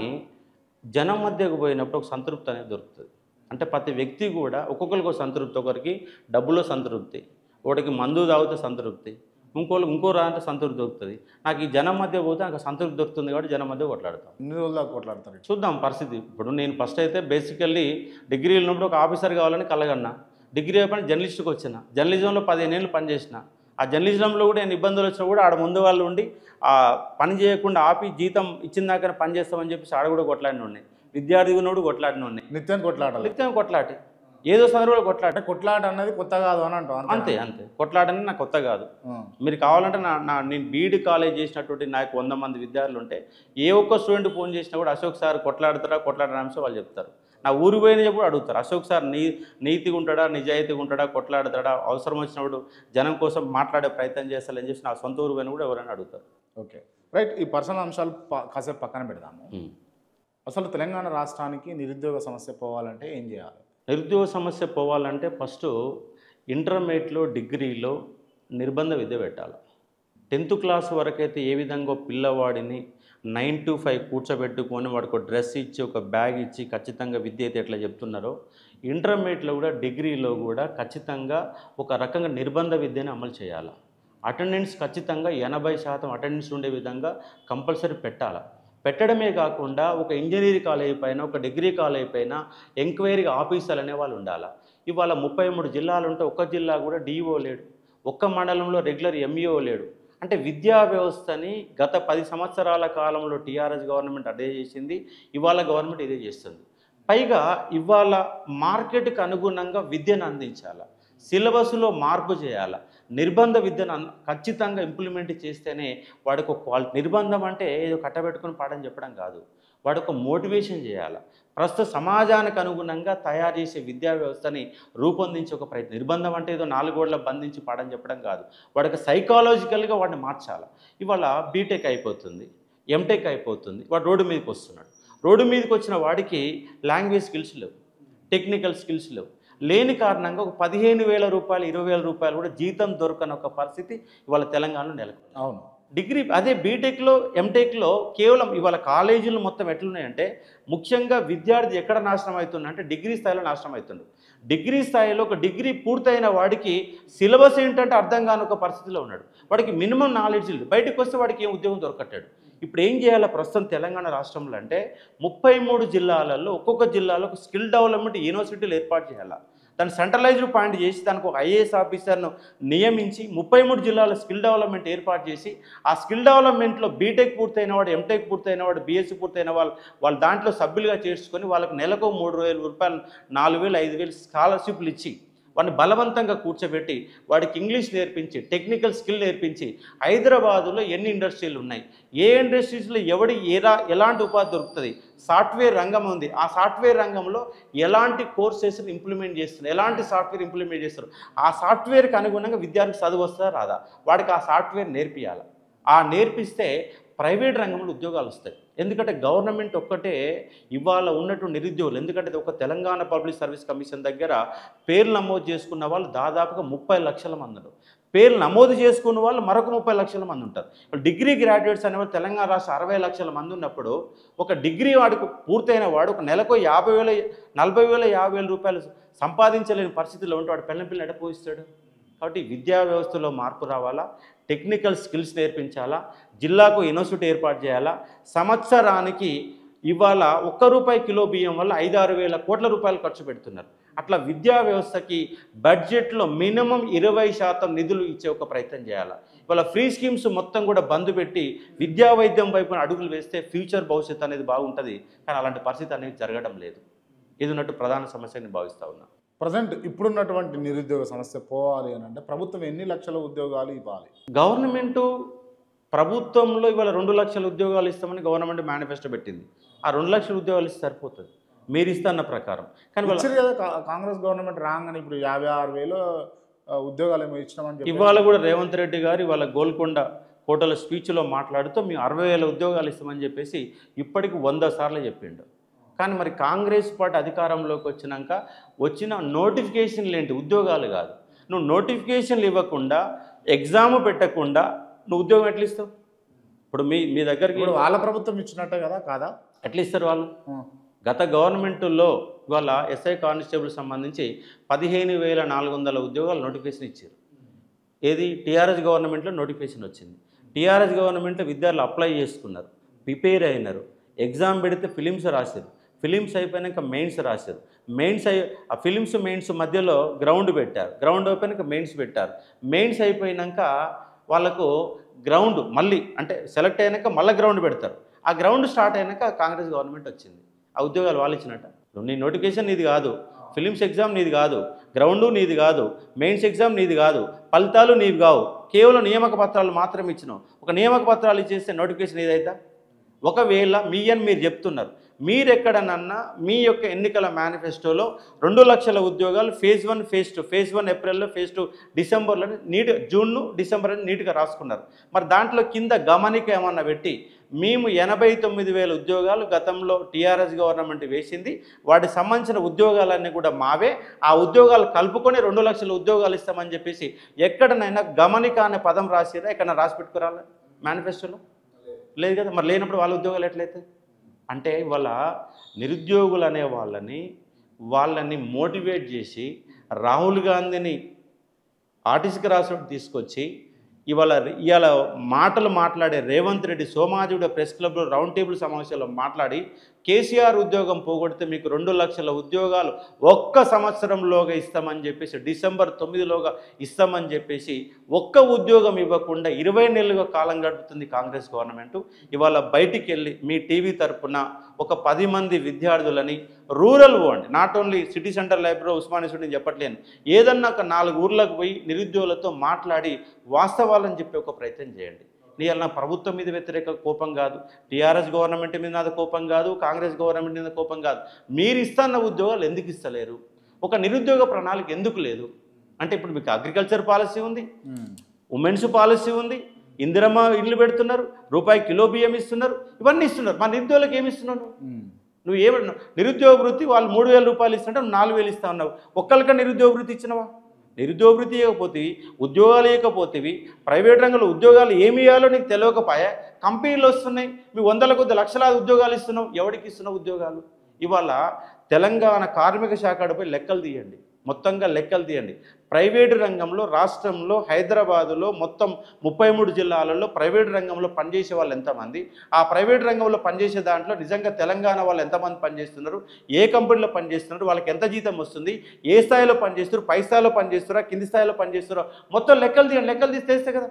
జనం మధ్యకు పోయినప్పుడు ఒక సంతృప్తి అనేది దొరుకుతుంది. అంటే ప్రతి వ్యక్తి కూడా ఒక్కొక్కరికి ఒక సంతృప్తి, ఒకరికి డబ్బులో సంతృప్తి, ఒకటికి మందు తాగితే సంతృప్తి, ఇంకో రాంటే సంతృప్తి దొరుకుతుంది. నాకు ఈ జనం మధ్య పోతే నాకు సంతృప్తి దొరుకుతుంది కాబట్టి జనం మధ్య కొట్లాడతాం. ఎన్ని రోజులు దాకా కొట్లాడతారు? చూద్దాం పరిస్థితి. ఇప్పుడు నేను ఫస్ట్ అయితే బేసికల్లీ డిగ్రీ ఉన్నప్పుడు ఒక ఆఫీసర్ కావాలని కలగన్నా, డిగ్రీ అయిపోయిన జర్నలిస్ట్కి వచ్చిన, జర్నలిజంలో 15 ఏళ్ళు పనిచేసిన. ఆ జర్నలిజంలో కూడా నేను ఇబ్బందులు వచ్చినా కూడా ఆడ ముందు వాళ్ళు ఉండి ఆ పని చేయకుండా ఆపి జీతం ఇచ్చిన దాకా పని చేస్తామని చెప్పేసి ఆడ కూడా కొట్లాడిన ఉన్నాయి. విద్యార్థి ఉన్నప్పుడు కొట్లాడిన ఉన్నాయి. నిత్యం కొట్లాటి ఏదో సందర్భంలో కొట్లాట అన్నది కొత్త కాదు అని అంటాం. అంతే కొట్లాట అనేది నాకు కొత్త కాదు. మీరు కావాలంటే నేను బీఈడి కాలేజ్ చేసినటువంటి నాకు 100 మంది విద్యార్థులు ఉంటే ఏ ఒక్క స్టూడెంట్ ఫోన్ చేసినా కూడా అశోక్ సార్ కొట్లాడని అంశం వాళ్ళు చెప్తారు. నా ఊరు పోయిన కూడా అడుగుతారు, అశోక్ సార్ నీతిగా ఉంటాడా, నిజాయితీగా ఉంటాడా, కొట్లాడతాడా, అవసరం వచ్చినప్పుడు జనం కోసం మాట్లాడే ప్రయత్నం చేస్తారని చెప్పి నా సొంత ఊరు పోయిన కూడా ఎవరైనా అడుగుతారు. Okay, right. ఈ పర్సనల్ అంశాలు కాసేపు పక్కన పెడదాము. అసలు తెలంగాణ రాష్ట్రానికి నిరుద్యోగ సమస్య పోవాలంటే ఏం చేయాలి? నిరుద్యోగ సమస్య పోవాలంటే ఫస్ట్ ఇంటర్మీడియట్లో డిగ్రీలో నిర్బంధ విద్య పెట్టాలి. 10th క్లాస్ వరకైతే ఏ విధంగా పిల్లవాడిని 9 to 5 కూర్చోబెట్టుకొని వాడికి ఒక డ్రెస్ ఇచ్చి ఒక బ్యాగ్ ఇచ్చి ఖచ్చితంగా విద్య అయితే ఎట్లా చెప్తున్నారో ఇంటర్మీడియట్లో కూడా డిగ్రీలో కూడా ఖచ్చితంగా ఒక రకంగా నిర్బంధ విద్యను అమలు చేయాలి. అటెండెన్స్ ఖచ్చితంగా 80% అటెండెన్స్ ఉండే విధంగా కంపల్సరీ పెట్టాలి. పెట్టడమే కాకుండా ఒక ఇంజనీరింగ్ కాలేజీ పైన ఒక డిగ్రీ కాలేజీ పైన ఎంక్వైరీ ఆఫీసర్లు అనేవాళ్ళు ఉండాలి. ఇవాళ 33 జిల్లాలు ఉంటే ఒక్క జిల్లా కూడా డిఓ లేడు, ఒక్క మండలంలో రెగ్యులర్ ఎంఈఓ లేడు. అంటే విద్యా వ్యవస్థని గత 10 సంవత్సరాల కాలంలో టీఆర్ఎస్ గవర్నమెంట్ అదే చేసింది, ఇవాళ గవర్నమెంట్ ఇదే చేస్తుంది. పైగా ఇవాళ మార్కెట్కి అనుగుణంగా విద్యను అందించాలి, సిలబస్లో మార్పు చేయాలి, నిర్బంధ విద్యను ఖచ్చితంగా ఇంప్లిమెంట్ చేస్తేనే వాడికి ఒక క్వాలిటీ. నిర్బంధం అంటే ఏదో కట్టబెట్టుకుని పాఠం చెప్పడం కాదు, వాడికి మోటివేషన్ చేయాలి. ప్రస్తుత సమాజానికి అనుగుణంగా తయారు చేసే విద్యా వ్యవస్థని రూపొందించే ఒక ప్రయత్నం. నిర్బంధం అంటే ఏదో 4 గోడల బంధించి పాఠం చెప్పడం కాదు, వాడికి సైకాలజికల్గా వాడిని మార్చాలి. ఇవాళ బీటెక్ అయిపోతుంది, ఎంటెక్ అయిపోతుంది, వాడు రోడ్డు మీదకి వస్తున్నాడు. రోడ్డు మీదకి వచ్చిన వాడికి లాంగ్వేజ్ స్కిల్స్ లేవు, టెక్నికల్ స్కిల్స్ లేవు. లేని కారణంగా ఒక 15,000 రూపాయలు 20,000 రూపాయలు కూడా జీతం దొరకని ఒక పరిస్థితి ఇవాళ తెలంగాణలో నెలకొంది. అవును. డిగ్రీ అదే బీటెక్లో ఎంటెక్లో కేవలం ఇవాళ కాలేజీలు మొత్తం ఎట్లున్నాయంటే ముఖ్యంగా విద్యార్థి ఎక్కడ నాశనం అవుతుందంటే డిగ్రీ స్థాయిలో నాశనం అవుతుంది. డిగ్రీ స్థాయిలో ఒక డిగ్రీ పూర్తయిన వాడికి సిలబస్ ఏంటంటే అర్థం కాని ఒక పరిస్థితిలో ఉన్నాడు. వాడికి మినిమం నాలెడ్జ్ లేదు, బయటకు వస్తే వాడికి ఏం ఉద్యోగం దొరకట్టాడు. ఇప్పుడు ఏం చేయాలి ప్రస్తుతం తెలంగాణ రాష్ట్రంలో అంటే 33 జిల్లాలలో ఒక్కొక్క జిల్లాలో ఒక స్కిల్ డెవలప్మెంట్ యూనివర్సిటీలు ఏర్పాటు చేయాలి. దాన్ని సెంట్రలైజ్డ్ పాయింట్ చేసి దానికి ఒక ఐఏఎస్ ఆఫీసర్ను నియమించి 33 జిల్లాల స్కిల్ డెవలప్మెంట్ ఏర్పాటు చేసి ఆ స్కిల్ డెవలప్మెంట్లో బీటెక్ పూర్తయిన వాడు, ఎంటెక్ పూర్తయిన వాడు, బీఎస్సీ పూర్తయిన వాళ్ళు దాంట్లో సభ్యులుగా చేర్చుకొని వాళ్ళకు నెలకు 3,000 రూపాయలు, 4,000, 5,000 స్కాలర్షిప్లు ఇచ్చి వాడిని బలవంతంగా కూర్చోబెట్టి వాడికి ఇంగ్లీష్ నేర్పించి టెక్నికల్ స్కిల్ నేర్పించి హైదరాబాదులో ఎన్ని ఇండస్ట్రీలు ఉన్నాయి, ఏ ఇండస్ట్రీస్లో ఎలాంటి ఉపాధి దొరుకుతుంది, సాఫ్ట్వేర్ రంగం ఉంది, ఆ సాఫ్ట్వేర్ రంగంలో ఎలాంటి కోర్సెస్ని ఇంప్లిమెంట్ చేస్తున్నారు, ఎలాంటి సాఫ్ట్వేర్ ఇంప్లిమెంట్ చేస్తారు, ఆ సాఫ్ట్వేర్కి అనుగుణంగా విద్యార్థికి చదువు వస్తుందా రాదా, వాడికి ఆ సాఫ్ట్వేర్ నేర్పియాలి. ఆ నేర్పిస్తే ప్రైవేట్ రంగంలో ఉద్యోగాలు వస్తాయి. ఎందుకంటే గవర్నమెంట్ ఒక్కటే ఇవాళ ఉన్నటువంటి నిరుద్యోగులు, ఎందుకంటే ఒక తెలంగాణ పబ్లిక్ సర్వీస్ కమిషన్ దగ్గర పేర్లు నమోదు చేసుకున్న వాళ్ళు దాదాపుగా 30 లక్షల మంది ఉన్నారు. పేర్లు నమోదు చేసుకున్న వాళ్ళు మరొక 30 లక్షల మంది ఉంటారు. డిగ్రీ గ్రాడ్యుయేట్స్ అనేవాళ్ళు తెలంగాణ రాష్ట్ర 60 లక్షల మంది ఉన్నప్పుడు ఒక డిగ్రీ వాడికి పూర్తయిన వాడు ఒక నెలకు 50,000, 40,000, 50,000 రూపాయలు సంపాదించలేని పరిస్థితిలో ఉంటే వాడు పిల్లలు ఎడ పోయిస్తాడు. కాబట్టి విద్యా వ్యవస్థలో మార్పు రావాలా, టెక్నికల్ స్కిల్స్ నేర్పించాలా, జిల్లాకు యూనివర్సిటీ ఏర్పాటు చేయాలా, సంవత్సరానికి ఇవాళ ₹1 కిలో బియ్యం వల్ల 5-6 వేల కోట్ల రూపాయలు ఖర్చు పెడుతున్నారు. అట్లా విద్యా వ్యవస్థకి బడ్జెట్లో మినిమం 20% నిధులు ఇచ్చే ఒక ప్రయత్నం చేయాలి. ఇవాళ ఫ్రీ స్కీమ్స్ మొత్తం కూడా బంద్ పెట్టి విద్యా వైద్యం వైపున అడుగులు వేస్తే ఫ్యూచర్ భవిష్యత్తు అనేది బాగుంటుంది. కానీ అలాంటి పరిస్థితి అనేది జరగడం లేదు. ఇది ఉన్నట్టు ప్రధాన సమస్యని భావిస్తూ ఉన్నా. ప్రజెంట్ ఇప్పుడున్నటువంటి నిరుద్యోగ సమస్య పోవాలి అని అంటే ప్రభుత్వం ఎన్ని లక్షల ఉద్యోగాలు ఇవ్వాలి? గవర్నమెంటు ప్రభుత్వంలో ఇవాళ 2 లక్షల ఉద్యోగాలు ఇస్తామని గవర్నమెంట్ మేనిఫెస్టో పెట్టింది. ఆ 2 లక్షల ఉద్యోగాలు ఇస్తే సరిపోతుంది మీరు ఇస్తున్న ప్రకారం. కానీ ఇచ్చారు కదా కాంగ్రెస్ గవర్నమెంట్ రాగానే ఇప్పుడు 56,000 ఉద్యోగాలు ఏమో ఇచ్చినామని చెప్పి ఇవాళ కూడా రేవంత్ రెడ్డి గారు ఇవాళ గోల్కొండ కోటల స్పీచ్లో మాట్లాడుతూ మేము 60,000 ఉద్యోగాలు ఇస్తామని చెప్పేసి ఇప్పటికి 100 సార్లు చెప్పిండు. కానీ మరి కాంగ్రెస్ పార్టీ అధికారంలోకి వచ్చిన నోటిఫికేషన్లు ఏంటి? ఉద్యోగాలు కాదు. నువ్వు నోటిఫికేషన్లు ఇవ్వకుండా ఎగ్జామ్ పెట్టకుండా నువ్వు ఉద్యోగం ఎట్లా ఇస్తావు? ఇప్పుడు మీ దగ్గరికి వాళ్ళ ప్రభుత్వం ఇచ్చినట్టే కదా కాదా? ఎట్లా ఇస్తారు వాళ్ళు? గత గవర్నమెంట్లో ఇవాళ ఎస్ఐ కానిస్టేబుల్ సంబంధించి 15,400 ఉద్యోగాలు నోటిఫికేషన్ ఇచ్చారు. ఏది టీఆర్ఎస్ గవర్నమెంట్లో నోటిఫికేషన్ వచ్చింది. టీఆర్ఎస్ గవర్నమెంట్లో విద్యార్థులు అప్లై చేసుకున్నారు, ప్రిపేర్ అయినారు, ఎగ్జామ్ పెడితే ఫిలిమ్స్ రాశారు, ఫిలిమ్స్ అయిపోయాక మెయిన్స్ రాశారు, ఆ ఫిలిమ్స్ మెయిన్స్ మధ్యలో గ్రౌండ్ పెట్టారు, గ్రౌండ్ అయిపోయాక మెయిన్స్ పెట్టారు, మెయిన్స్ అయిపోయాక వాళ్ళకు గ్రౌండ్ మళ్ళీ అంటే సెలెక్ట్ అయినాక మళ్ళీ గ్రౌండ్ పెడతారు. ఆ గ్రౌండ్ స్టార్ట్ అయినాక కాంగ్రెస్ గవర్నమెంట్ వచ్చింది. ఆ ఉద్యోగాలు వాళ్ళు ఇచ్చినట్ట. నీ నోటిఫికేషన్ నీది కాదు, ఫిలిమ్స్ ఎగ్జామ్ నీది కాదు, గ్రౌండు నీది కాదు, మెయిన్స్ ఎగ్జామ్ నీది కాదు, ఫలితాలు నీవి కావు, కేవలం నియామక పత్రాలు మాత్రమే ఇచ్చినావు. ఒక నియామక పత్రాలు ఇచ్చేస్తే నోటిఫికేషన్ ఏదైతే ఒకవేళ మీరు చెప్తున్నారు మీరెక్కడనన్నా మీ యొక్క ఎన్నికల మేనిఫెస్టోలో 2 లక్షల ఉద్యోగాలు ఫేజ్ 1 ఫేజ్ 2 ఫేజ్ 1 ఏప్రిల్లో ఫేజ్ 2 డిసెంబర్లో జూన్ డిసెంబర్ అని నీట్గా రాసుకున్నారు. మరి దాంట్లో కింద గమనిక ఏమన్నా పెట్టి మేము 89,000 ఉద్యోగాలు గతంలో టీఆర్ఎస్ గవర్నమెంట్ వేసింది, వాటికి సంబంధించిన ఉద్యోగాలన్నీ కూడా మావే, ఆ ఉద్యోగాలు కలుపుకొని 2 లక్షల ఉద్యోగాలు ఇస్తామని చెప్పేసి ఎక్కడనైనా గమనిక అనే పదం రాసిరా? ఎక్కడన్నా రాసి పెట్టుకురాలి మేనిఫెస్టోలో? లేదు కదా. మరి లేనప్పుడు వాళ్ళ ఉద్యోగాలు ఎట్లయితే? అంటే ఇవాళ నిరుద్యోగులు అనే వాళ్ళని మోటివేట్ చేసి రాహుల్ గాంధీని ఆర్టీసీకి రాష్ట్రం తీసుకొచ్చి ఇవాళ మాటలు మాట్లాడే రేవంత్ రెడ్డి సోమాజిగూడ ప్రెస్ క్లబ్లో రౌండ్ టేబుల్ సమావేశంలో మాట్లాడి కేసీఆర్ ఉద్యోగం పోగొడితే మీకు 2 లక్షల ఉద్యోగాలు 1 సంవత్సరంలోగా ఇస్తామని చెప్పేసి డిసెంబర్ 9లోగా ఇస్తామని చెప్పేసి 1 ఉద్యోగం ఇవ్వకుండా 20 నెలలుగా కాలం గడుపుతుంది కాంగ్రెస్ గవర్నమెంట్. ఇవాళ బయటికి వెళ్ళి మీ టీవీ తరపున ఒక 10 మంది విద్యార్థులని రూరల్ పోండి, not only city centre library Osmania నేను చెప్పట్లేను, ఏదన్నా ఒక 4 ఊర్లకు పోయి నిరుద్యోగులతో మాట్లాడి వాస్తవాలని చెప్పి ఒక ప్రయత్నం చేయండి. నా ప్రభుత్వం మీద వ్యతిరేక కోపం కాదు, టీఆర్ఎస్ గవర్నమెంట్ మీద నాది కోపం కాదు, కాంగ్రెస్ గవర్నమెంట్ మీద కోపం కాదు. మీరు ఇస్తున్న ఉద్యోగాలు ఎందుకు ఇస్తలేరు? ఒక నిరుద్యోగ ప్రణాళిక ఎందుకు లేదు? అంటే ఇప్పుడు మీకు అగ్రికల్చర్ పాలసీ ఉంది, ఉమెన్స్ పాలసీ ఉంది, ఇందిరమ్మ ఇల్లు పెడుతున్నారు, ₹1 కిలో బియ్యం ఇస్తున్నారు, ఇవన్నీ ఇస్తున్నారు. మా నిరుద్యోగులకు ఏమి ఇస్తున్నావు? నువ్వు ఏమన్నా నిరుద్యోగ వృత్తి వాళ్ళు 3,000 రూపాయలు ఇస్తుంటే 4,000 ఇస్తా ఉన్నావు. ఒక్కరిక నిరుద్యోగ వృత్తి ఇచ్చినవా? నిరుద్యోగ వృత్తి ఇవ్వకపోతేవి, ఉద్యోగాలు ఇవ్వకపోతేవి, ప్రైవేట్ రంగంలో ఉద్యోగాలు ఏమి ఇవ్వాలో నీకు తెలియకపోయా. కంపెనీలు వస్తున్నాయి, మీ 100 కొద్ది లక్షలాది ఉద్యోగాలు ఇస్తున్నావు, ఎవరికి ఇస్తున్నావు ఉద్యోగాలు? ఇవాళ తెలంగాణ కార్మిక శాఖపై లెక్కలు తీయండి. మొత్తంగా లెక్కలు తీయండి. ప్రైవేటు రంగంలో రాష్ట్రంలో హైదరాబాదులో మొత్తం 33 జిల్లాలలో ప్రైవేటు రంగంలో పనిచేసే వాళ్ళు ఎంతమంది, ఆ ప్రైవేటు రంగంలో పనిచేసే దాంట్లో నిజంగా తెలంగాణ వాళ్ళు ఎంతమంది పనిచేస్తున్నారు, ఏ కంపెనీలో పనిచేస్తున్నారు, వాళ్ళకి ఎంత జీతం వస్తుంది, ఏ స్థాయిలో పనిచేస్తారు, పై స్థాయిలో పనిచేస్తారా, కింది స్థాయిలో పనిచేస్తారా, మొత్తం లెక్కలు తీయండి. లెక్కలు తీసి తెస్తే కదా.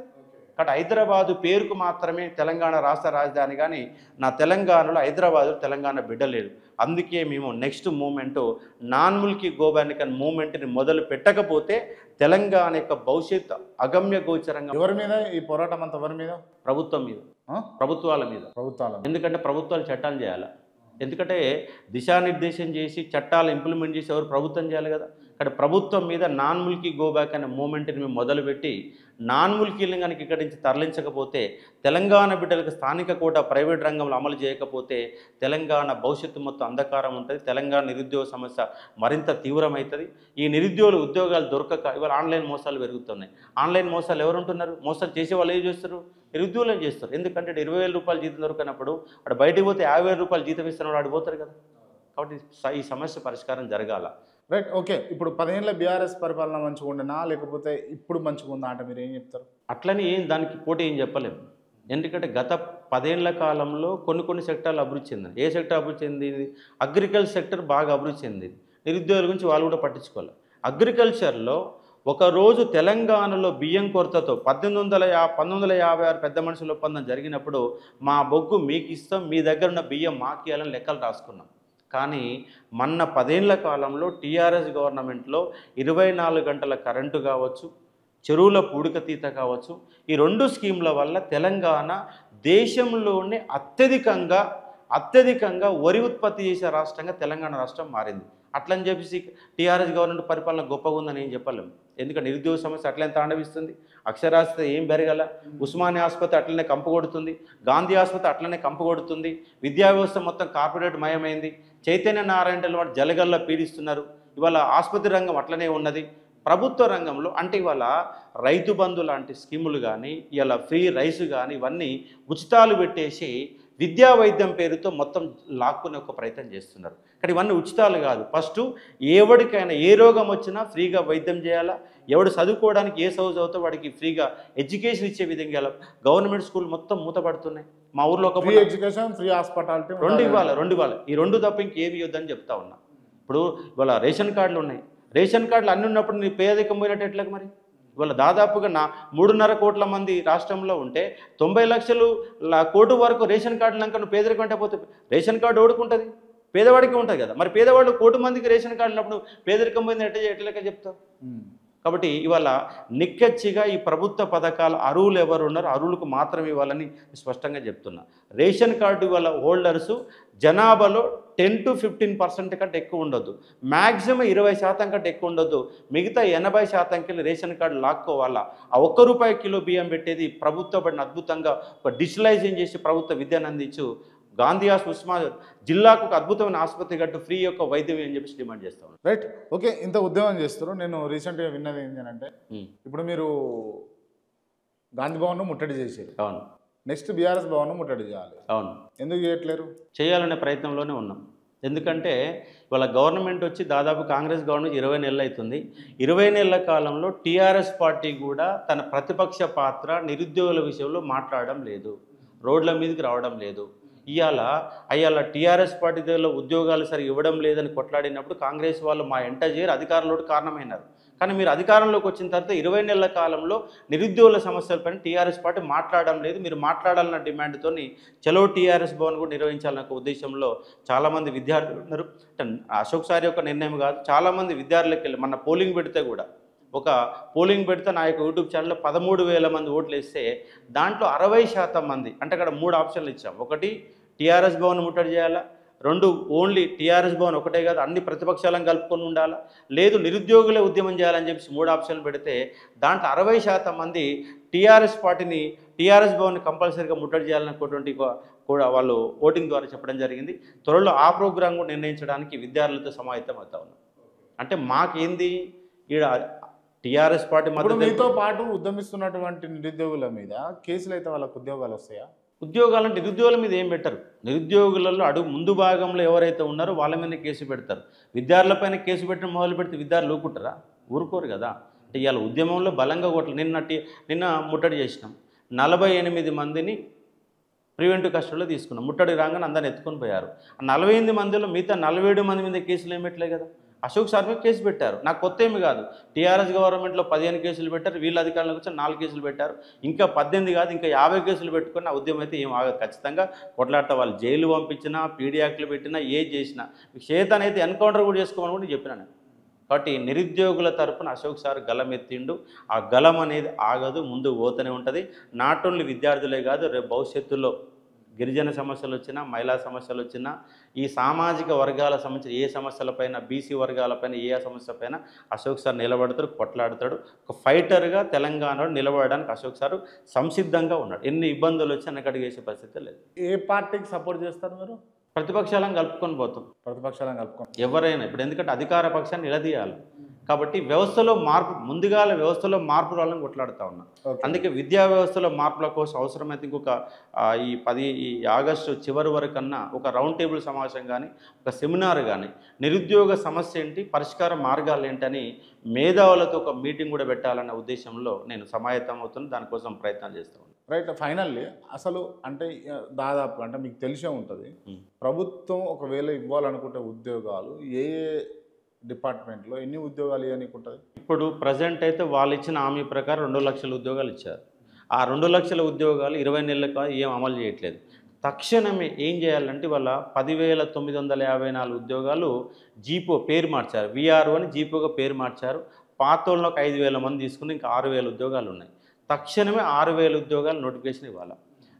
కాబట్టి హైదరాబాదు పేరుకు మాత్రమే తెలంగాణ రాష్ట్ర రాజధాని, కానీ నా తెలంగాణలో హైదరాబాదు తెలంగాణ బిడ్డ లేదు. అందుకే మేము నెక్స్ట్ మూమెంటు నాన్ ముల్కీ గోబానికన్ మూమెంట్ని మొదలు పెట్టకపోతే తెలంగాణ యొక్క భవిష్యత్తు అగమ్య గోచరంగా. ఎవరి మీద ఈ పోరాటం అంతా? ఎవరి మీద? ప్రభుత్వం మీద, ప్రభుత్వాల మీద. ఎందుకంటే ప్రభుత్వాలు చట్టాలు చేయాలి. ఎందుకంటే దిశానిర్దేశం చేసి చట్టాలు ఇంప్లిమెంట్ చేసి ఎవరు? ప్రభుత్వం చేయాలి కదా. ఇక్కడ ప్రభుత్వం మీద నాన్ ముల్కీ గోబ్యాక్ అనే మూమెంట్ని మేము మొదలుపెట్టి నాన్ ముల్కీలను కనుక ఇక్కడి నుంచి తరలించకపోతే, తెలంగాణ బిడ్డలకు స్థానిక కోటా ప్రైవేట్ రంగంలో అమలు చేయకపోతే తెలంగాణ భవిష్యత్తు మొత్తం అంధకారం ఉంటుంది. తెలంగాణ నిరుద్యోగ సమస్య మరింత తీవ్రమవుతుంది. ఈ నిరుద్యోగులు ఉద్యోగాలు దొరకక ఇవాళ ఆన్లైన్ మోసాలు పెరుగుతున్నాయి. ఆన్లైన్ మోసాలు ఎవరు ఉంటున్నారు? మోసాలు చేసే వాళ్ళు ఏం చేస్తారు? నిరుద్యోగులు ఏం చేస్తారు? ఎందుకంటే 20,000 రూపాయలు జీతం దొరికినప్పుడు అక్కడ బయటికి పోతే 50,000 రూపాయలు జీతం ఇస్తున్నవాడు ఆడిపోతారు కదా. కాబట్టి ఈ సమస్య పరిష్కారం జరగాల. Right, okay. ఇప్పుడు 10 ఏళ్ళ బీఆర్ఎస్ పరిపాలన మంచిగా ఉండనా లేకపోతే ఇప్పుడు మంచిగా ఉందా అంటే మీరు ఏం చెప్తారు? అట్లని దానికి పోటీ ఏం చెప్పలేము. ఎందుకంటే గత 10 ఏళ్ల కాలంలో కొన్ని సెక్టార్లు అభివృద్ధి చెందింది. ఏ సెక్టర్ అభివృద్ధి చెందింది? అగ్రికల్చర్ సెక్టర్ బాగా అభివృద్ధి చెందింది. నిరుద్యోగుల గురించి వాళ్ళు కూడా పట్టించుకోవాలి. అగ్రికల్చర్లో ఒకరోజు తెలంగాణలో బియ్యం కొరతతో 1956 పెద్ద మనుషుల ఒప్పందం జరిగినప్పుడు మా బొగ్గు మీకు ఇస్తాం, మీ దగ్గర ఉన్న బియ్యం మాకు ఇవ్వాలని లెక్కలు రాసుకున్నాం. కానీ మొన్న 10 ఏళ్ల కాలంలో టీఆర్ఎస్ గవర్నమెంట్లో 24 గంటల కరెంటు కావచ్చు, చెరువుల పూడికతీత కావచ్చు, ఈ 2 స్కీముల వల్ల తెలంగాణ దేశంలోనే అత్యధికంగా వరి ఉత్పత్తి చేసే రాష్ట్రంగా తెలంగాణ రాష్ట్రం మారింది. అట్లని చెప్పేసి టీఆర్ఎస్ గవర్నమెంట్ పరిపాలన గొప్పగా ఉందని ఏం చెప్పలేము. ఎందుకంటే నిరుద్యోగ సమస్య అట్లనే తాండవిస్తుంది. అక్షరాస్యత ఏం పెరగల. ఉస్మానియా ఆసుపత్రి అట్లనే కంపు కొడుతుంది, గాంధీ ఆసుపత్రి అట్లనే కంపు కొడుతుంది, విద్యా వ్యవస్థ మొత్తం కార్పొరేట్ మయమైంది, చైతన్య నారాయణ వాడు జలగల్లో పీడిస్తున్నారు. ఇవాళ ఆసుపత్రి రంగం అట్లనే ఉన్నది. ప్రభుత్వ రంగంలో అంటే ఇవాళ రైతు బంధు లాంటి స్కీములు కానీ, ఇవాళ ఫ్రీ రైస్ కానీ, ఇవన్నీ ఉచితాలు పెట్టేసి విద్యా వైద్యం పేరుతో మొత్తం లాక్కునే ఒక ప్రయత్నం చేస్తున్నారు. కానీ ఇవన్నీ ఉచితాలు కాదు. ఫస్ట్ ఎవరికైనా ఏ రోగం వచ్చినా ఫ్రీగా వైద్యం చేయాలా, ఎవడు చదువుకోవడానికి ఏ చదువుతో వాడికి ఫ్రీగా ఎడ్యుకేషన్ ఇచ్చే విధంగా గవర్నమెంట్ స్కూల్ మొత్తం మూతపడుతున్నాయి. మా ఊర్లో ఒక ఫ్రీ ఎడ్యుకేషన్, ఫ్రీ హాస్పిటాలిటీ 2 ఇవ్వాలి. ఈ 2 తప్ప ఇంకేమి ఇవ్వద్దని చెప్తా ఉన్నా. ఇప్పుడు ఇవాళ రేషన్ కార్డులు ఉన్నాయి. రేషన్ కార్డులు అన్నీ ఉన్నప్పుడు నీ పేదరికం పోయినట్టు ఎట్లకి మరి? ఇవాళ దాదాపుగా 3.5 కోట్ల మంది రాష్ట్రంలో ఉంటే 90 లక్షలు కోటి వరకు రేషన్ కార్డులు అంక నువ్వు పేదరికం అంటే పోతే రేషన్ కార్డు ఓడుకుంటుంది, పేదవాడికి ఉంటుంది కదా. మరి పేదవాళ్ళు 1 కోటి మందికి రేషన్ కార్డు ఉన్నప్పుడు పేదరికం పోయింది ఎట్లక చెప్తావు? కాబట్టి ఇవాళ నిక్కచ్చిగా ఈ ప్రభుత్వ పథకాల అర్హులు ఎవరు ఉన్నారో అర్హులకు మాత్రం ఇవ్వాలని స్పష్టంగా చెప్తున్నా. రేషన్ కార్డు ఇవాళ హోల్డర్సు జనాభాలో 10 to 15% కంటే ఎక్కువ ఉండొద్దు, మ్యాక్సిమం 20% కంటే ఎక్కువ ఉండొద్దు. మిగతా 80%కి రేషన్ కార్డు లాక్కోవాలా. ఆ ₹1 కిలో బియ్యం పెట్టేది ప్రభుత్వ పడిన అద్భుతంగా ఒక డిజిటలైజేషన్ చేసి ప్రభుత్వ విద్యను అందించు. గాంధీ ఉస్మానియా జిల్లాకు ఒక అద్భుతమైన ఆసుపత్రి కట్టు, ఫ్రీ యొక్క వైద్యం అని చెప్పేసి డిమాండ్ చేస్తాను. Right, okay. ఇంత ఉద్యమం చేస్తారు. నేను రీసెంట్గా విన్నది ఏంటంటే ఇప్పుడు మీరు గాంధీ భవన్ ముట్టడి చేశారు. అవును. నెక్స్ట్ బీఆర్ఎస్ భవన్ ముట్టడి చేయాలి. అవును. ఎందుకు చేయట్లేరు? చేయాలనే ప్రయత్నంలోనే ఉన్నాం. ఎందుకంటే ఇవాళ గవర్నమెంట్ వచ్చి దాదాపు కాంగ్రెస్ గవర్నమెంట్ 20 నెలలు అవుతుంది. 20 నెలల కాలంలో టీఆర్ఎస్ పార్టీ కూడా తన ప్రతిపక్ష పాత్ర నిరుద్యోగుల విషయంలో మాట్లాడడం లేదు, రోడ్ల మీదకి రావడం లేదు. ఇవాళ టీఆర్ఎస్ పార్టీ దగ్గర ఉద్యోగాలు సరిగ్గా ఇవ్వడం లేదని కొట్లాడినప్పుడు కాంగ్రెస్ వాళ్ళు మా ఎంట చేరి అధికారంలోకి కారణమైనారు. కానీ మీరు అధికారంలోకి వచ్చిన తర్వాత 20 నెలల కాలంలో నిరుద్యోగుల సమస్యలపైన టీఆర్ఎస్ పార్టీ మాట్లాడడం లేదు. మీరు మాట్లాడాలన్న డిమాండ్తో చలో టీఆర్ఎస్ భవన్ కూడా నిర్వహించాలన్న ఒక ఉద్దేశంలో చాలామంది విద్యార్థులు ఉన్నారు. అశోక్ సారి యొక్క నిర్ణయం కాదు, చాలామంది విద్యార్థులకు వెళ్ళి మన పోలింగ్ పెడితే నా యొక్క యూట్యూబ్ ఛానల్లో 13,000 మంది ఓట్లు వేస్తే దాంట్లో 60% మంది, అంటే అక్కడ 3 ఆప్షన్లు ఇచ్చాం. ఒకటి టీఆర్ఎస్ భవన్ ముట్టడి చేయాలా, 2 ఓన్లీ టీఆర్ఎస్ భవన్ ఒకటే కాదు అన్ని ప్రతిపక్షాలను కలుపుకొని ఉండాలా, లేదు నిరుద్యోగులే ఉద్యమం చేయాలని చెప్పేసి 3 ఆప్షన్లు పెడితే దాంట్లో 60% మంది టీఆర్ఎస్ భవన్ కంపల్సరీగా ముట్టడి చేయాలనుకున్నటువంటి కూడా వాళ్ళు ఓటింగ్ ద్వారా చెప్పడం జరిగింది. త్వరలో ఆ ప్రోగ్రాం కూడా నిర్ణయించడానికి విద్యార్థులతో సమాయత్తం అవుతా ఉన్నాం. అంటే మాకేంది ఈడ టీఆర్ఎస్ పార్టీ మీతో పాటు ఉద్యమిస్తున్నటువంటి నిరుద్యోగుల మీద కేసులు అయితే వాళ్ళకు ఉద్యోగాలు వస్తాయా? ఉద్యోగాలంటే నిరుద్యోగుల మీద ఏం పెట్టరు. నిరుద్యోగులలో ముందు భాగంలో ఎవరైతే ఉన్నారో వాళ్ళ మీద కేసు పెడతారు. విద్యార్థులపైన కేసు పెట్టడం మొదలు పెడితే విద్యార్థులు ఊరుకుంటారా? ఊరుకోరు కదా. అంటే ఇవాళ ఉద్యమంలో బలంగా నిన్న ముట్టడి చేసినాం. 48 మందిని ప్రివెంటివ్ కస్టడీలో తీసుకున్నాం. ముట్టడి రాగానే అందరిని ఎత్తుకొని పోయారు. ఆ 48 మందిలో మిగతా 47 మంది మీద కేసులు ఏం పెట్టలే కదా. అశోక్ సార్ మీద కేసు పెట్టారు. నాకు కొత్త ఏమి కాదు. టీఆర్ఎస్ గవర్నమెంట్లో 15 కేసులు పెట్టారు. వీళ్ళ అధికారులకు వచ్చి 4 కేసులు పెట్టారు. ఇంకా 18 కాదు, ఇంకా 50 కేసులు పెట్టుకుని ఆ ఉద్యమం అయితే ఏం ఆగదు. ఖచ్చితంగా కొట్లాడతా. వాళ్ళు జైలు పంపించినా, పీడీ యాక్ట్లు పెట్టినా, ఏ చేసినా చేతనైతే అయితే ఎన్కౌంటర్ కూడా చేసుకోమని కూడా చెప్పినాను. కాబట్టి నిరుద్యోగుల తరపున అశోక్ సార్ గలం ఎత్తిండు. ఆ గలం అనేది ఆగదు, ముందు పోతూనే ఉంటుంది. నాట్ ఓన్లీ విద్యార్థులే కాదు, రేపు భవిష్యత్తులో గిరిజన సమస్యలు వచ్చినా, మహిళా సమస్యలు వచ్చినా, ఈ సామాజిక వర్గాల సంబంధించిన ఏ సమస్యలపైన, బీసీ వర్గాలపైన ఏ సమస్యపైన అశోక్ సార్ నిలబడతాడు, కొట్లాడతాడు. ఒక ఫైటర్గా తెలంగాణలో నిలబడడానికి అశోక్ సార్ సంసిద్ధంగా ఉన్నాడు. ఎన్ని ఇబ్బందులు వచ్చి వెనకడుగు వేసే పరిస్థితి లేదు. ఏ పార్టీకి సపోర్ట్ చేస్తారు మీరు? ప్రతిపక్షాలను కలుపుకొని పోతాం. ప్రతిపక్షాలను కలుపుకొని ఎవరైనా ఇప్పుడు, ఎందుకంటే అధికార పక్షాన్ని నిలదీయాలి కాబట్టి వ్యవస్థలో మార్పు, ముందుగా వ్యవస్థలో మార్పు రావాలని కొట్లాడుతూ ఉన్నా. అందుకే విద్యా వ్యవస్థలో మార్పుల కోసం అవసరమైతే ఇంకొక ఈ ఆగస్టు చివరి వరకన్నా ఒక రౌండ్ టేబుల్ సమావేశం కానీ, ఒక సెమినార్ కానీ, నిరుద్యోగ సమస్య ఏంటి, పరిష్కార మార్గాలు ఏంటని మేధావులతో ఒక మీటింగ్ కూడా పెట్టాలనే ఉద్దేశంలో నేను సమాయత్తం అవుతున్నాను. దానికోసం ప్రయత్నాలు చేస్తూ ఉన్నాను. రైట్. ఫైనల్లీ అసలు అంటే దాదాపు అంటే మీకు తెలిసే ఉంటుంది, ప్రభుత్వం ఒకవేళ ఇవ్వాలనుకుంటే ఉద్యోగాలు ఏ డిపార్ట్మెంట్లో ఎన్ని ఉద్యోగాలు ఇవ్వడానికి ఉంటుంది? ఇప్పుడు ప్రజెంట్ అయితే వాళ్ళు ఇచ్చిన హామీ ప్రకారం 2 లక్షల ఉద్యోగాలు ఇచ్చారు. ఆ 2 లక్షల ఉద్యోగాలు 20 నెలలకు ఏం అమలు చేయట్లేదు. తక్షణమే ఏం చేయాలంటే వాళ్ళ 10,954 ఉద్యోగాలు జీపో పేరు మార్చారు. విఆర్ఓ అని జీపోగా పేరు మార్చారు. పాతోళ్ళలో ఒక 5,000 మంది తీసుకుని ఇంకా 6,000 ఉద్యోగాలు ఉన్నాయి. తక్షణమే 6,000 ఉద్యోగాలు నోటిఫికేషన్ ఇవ్వాలి.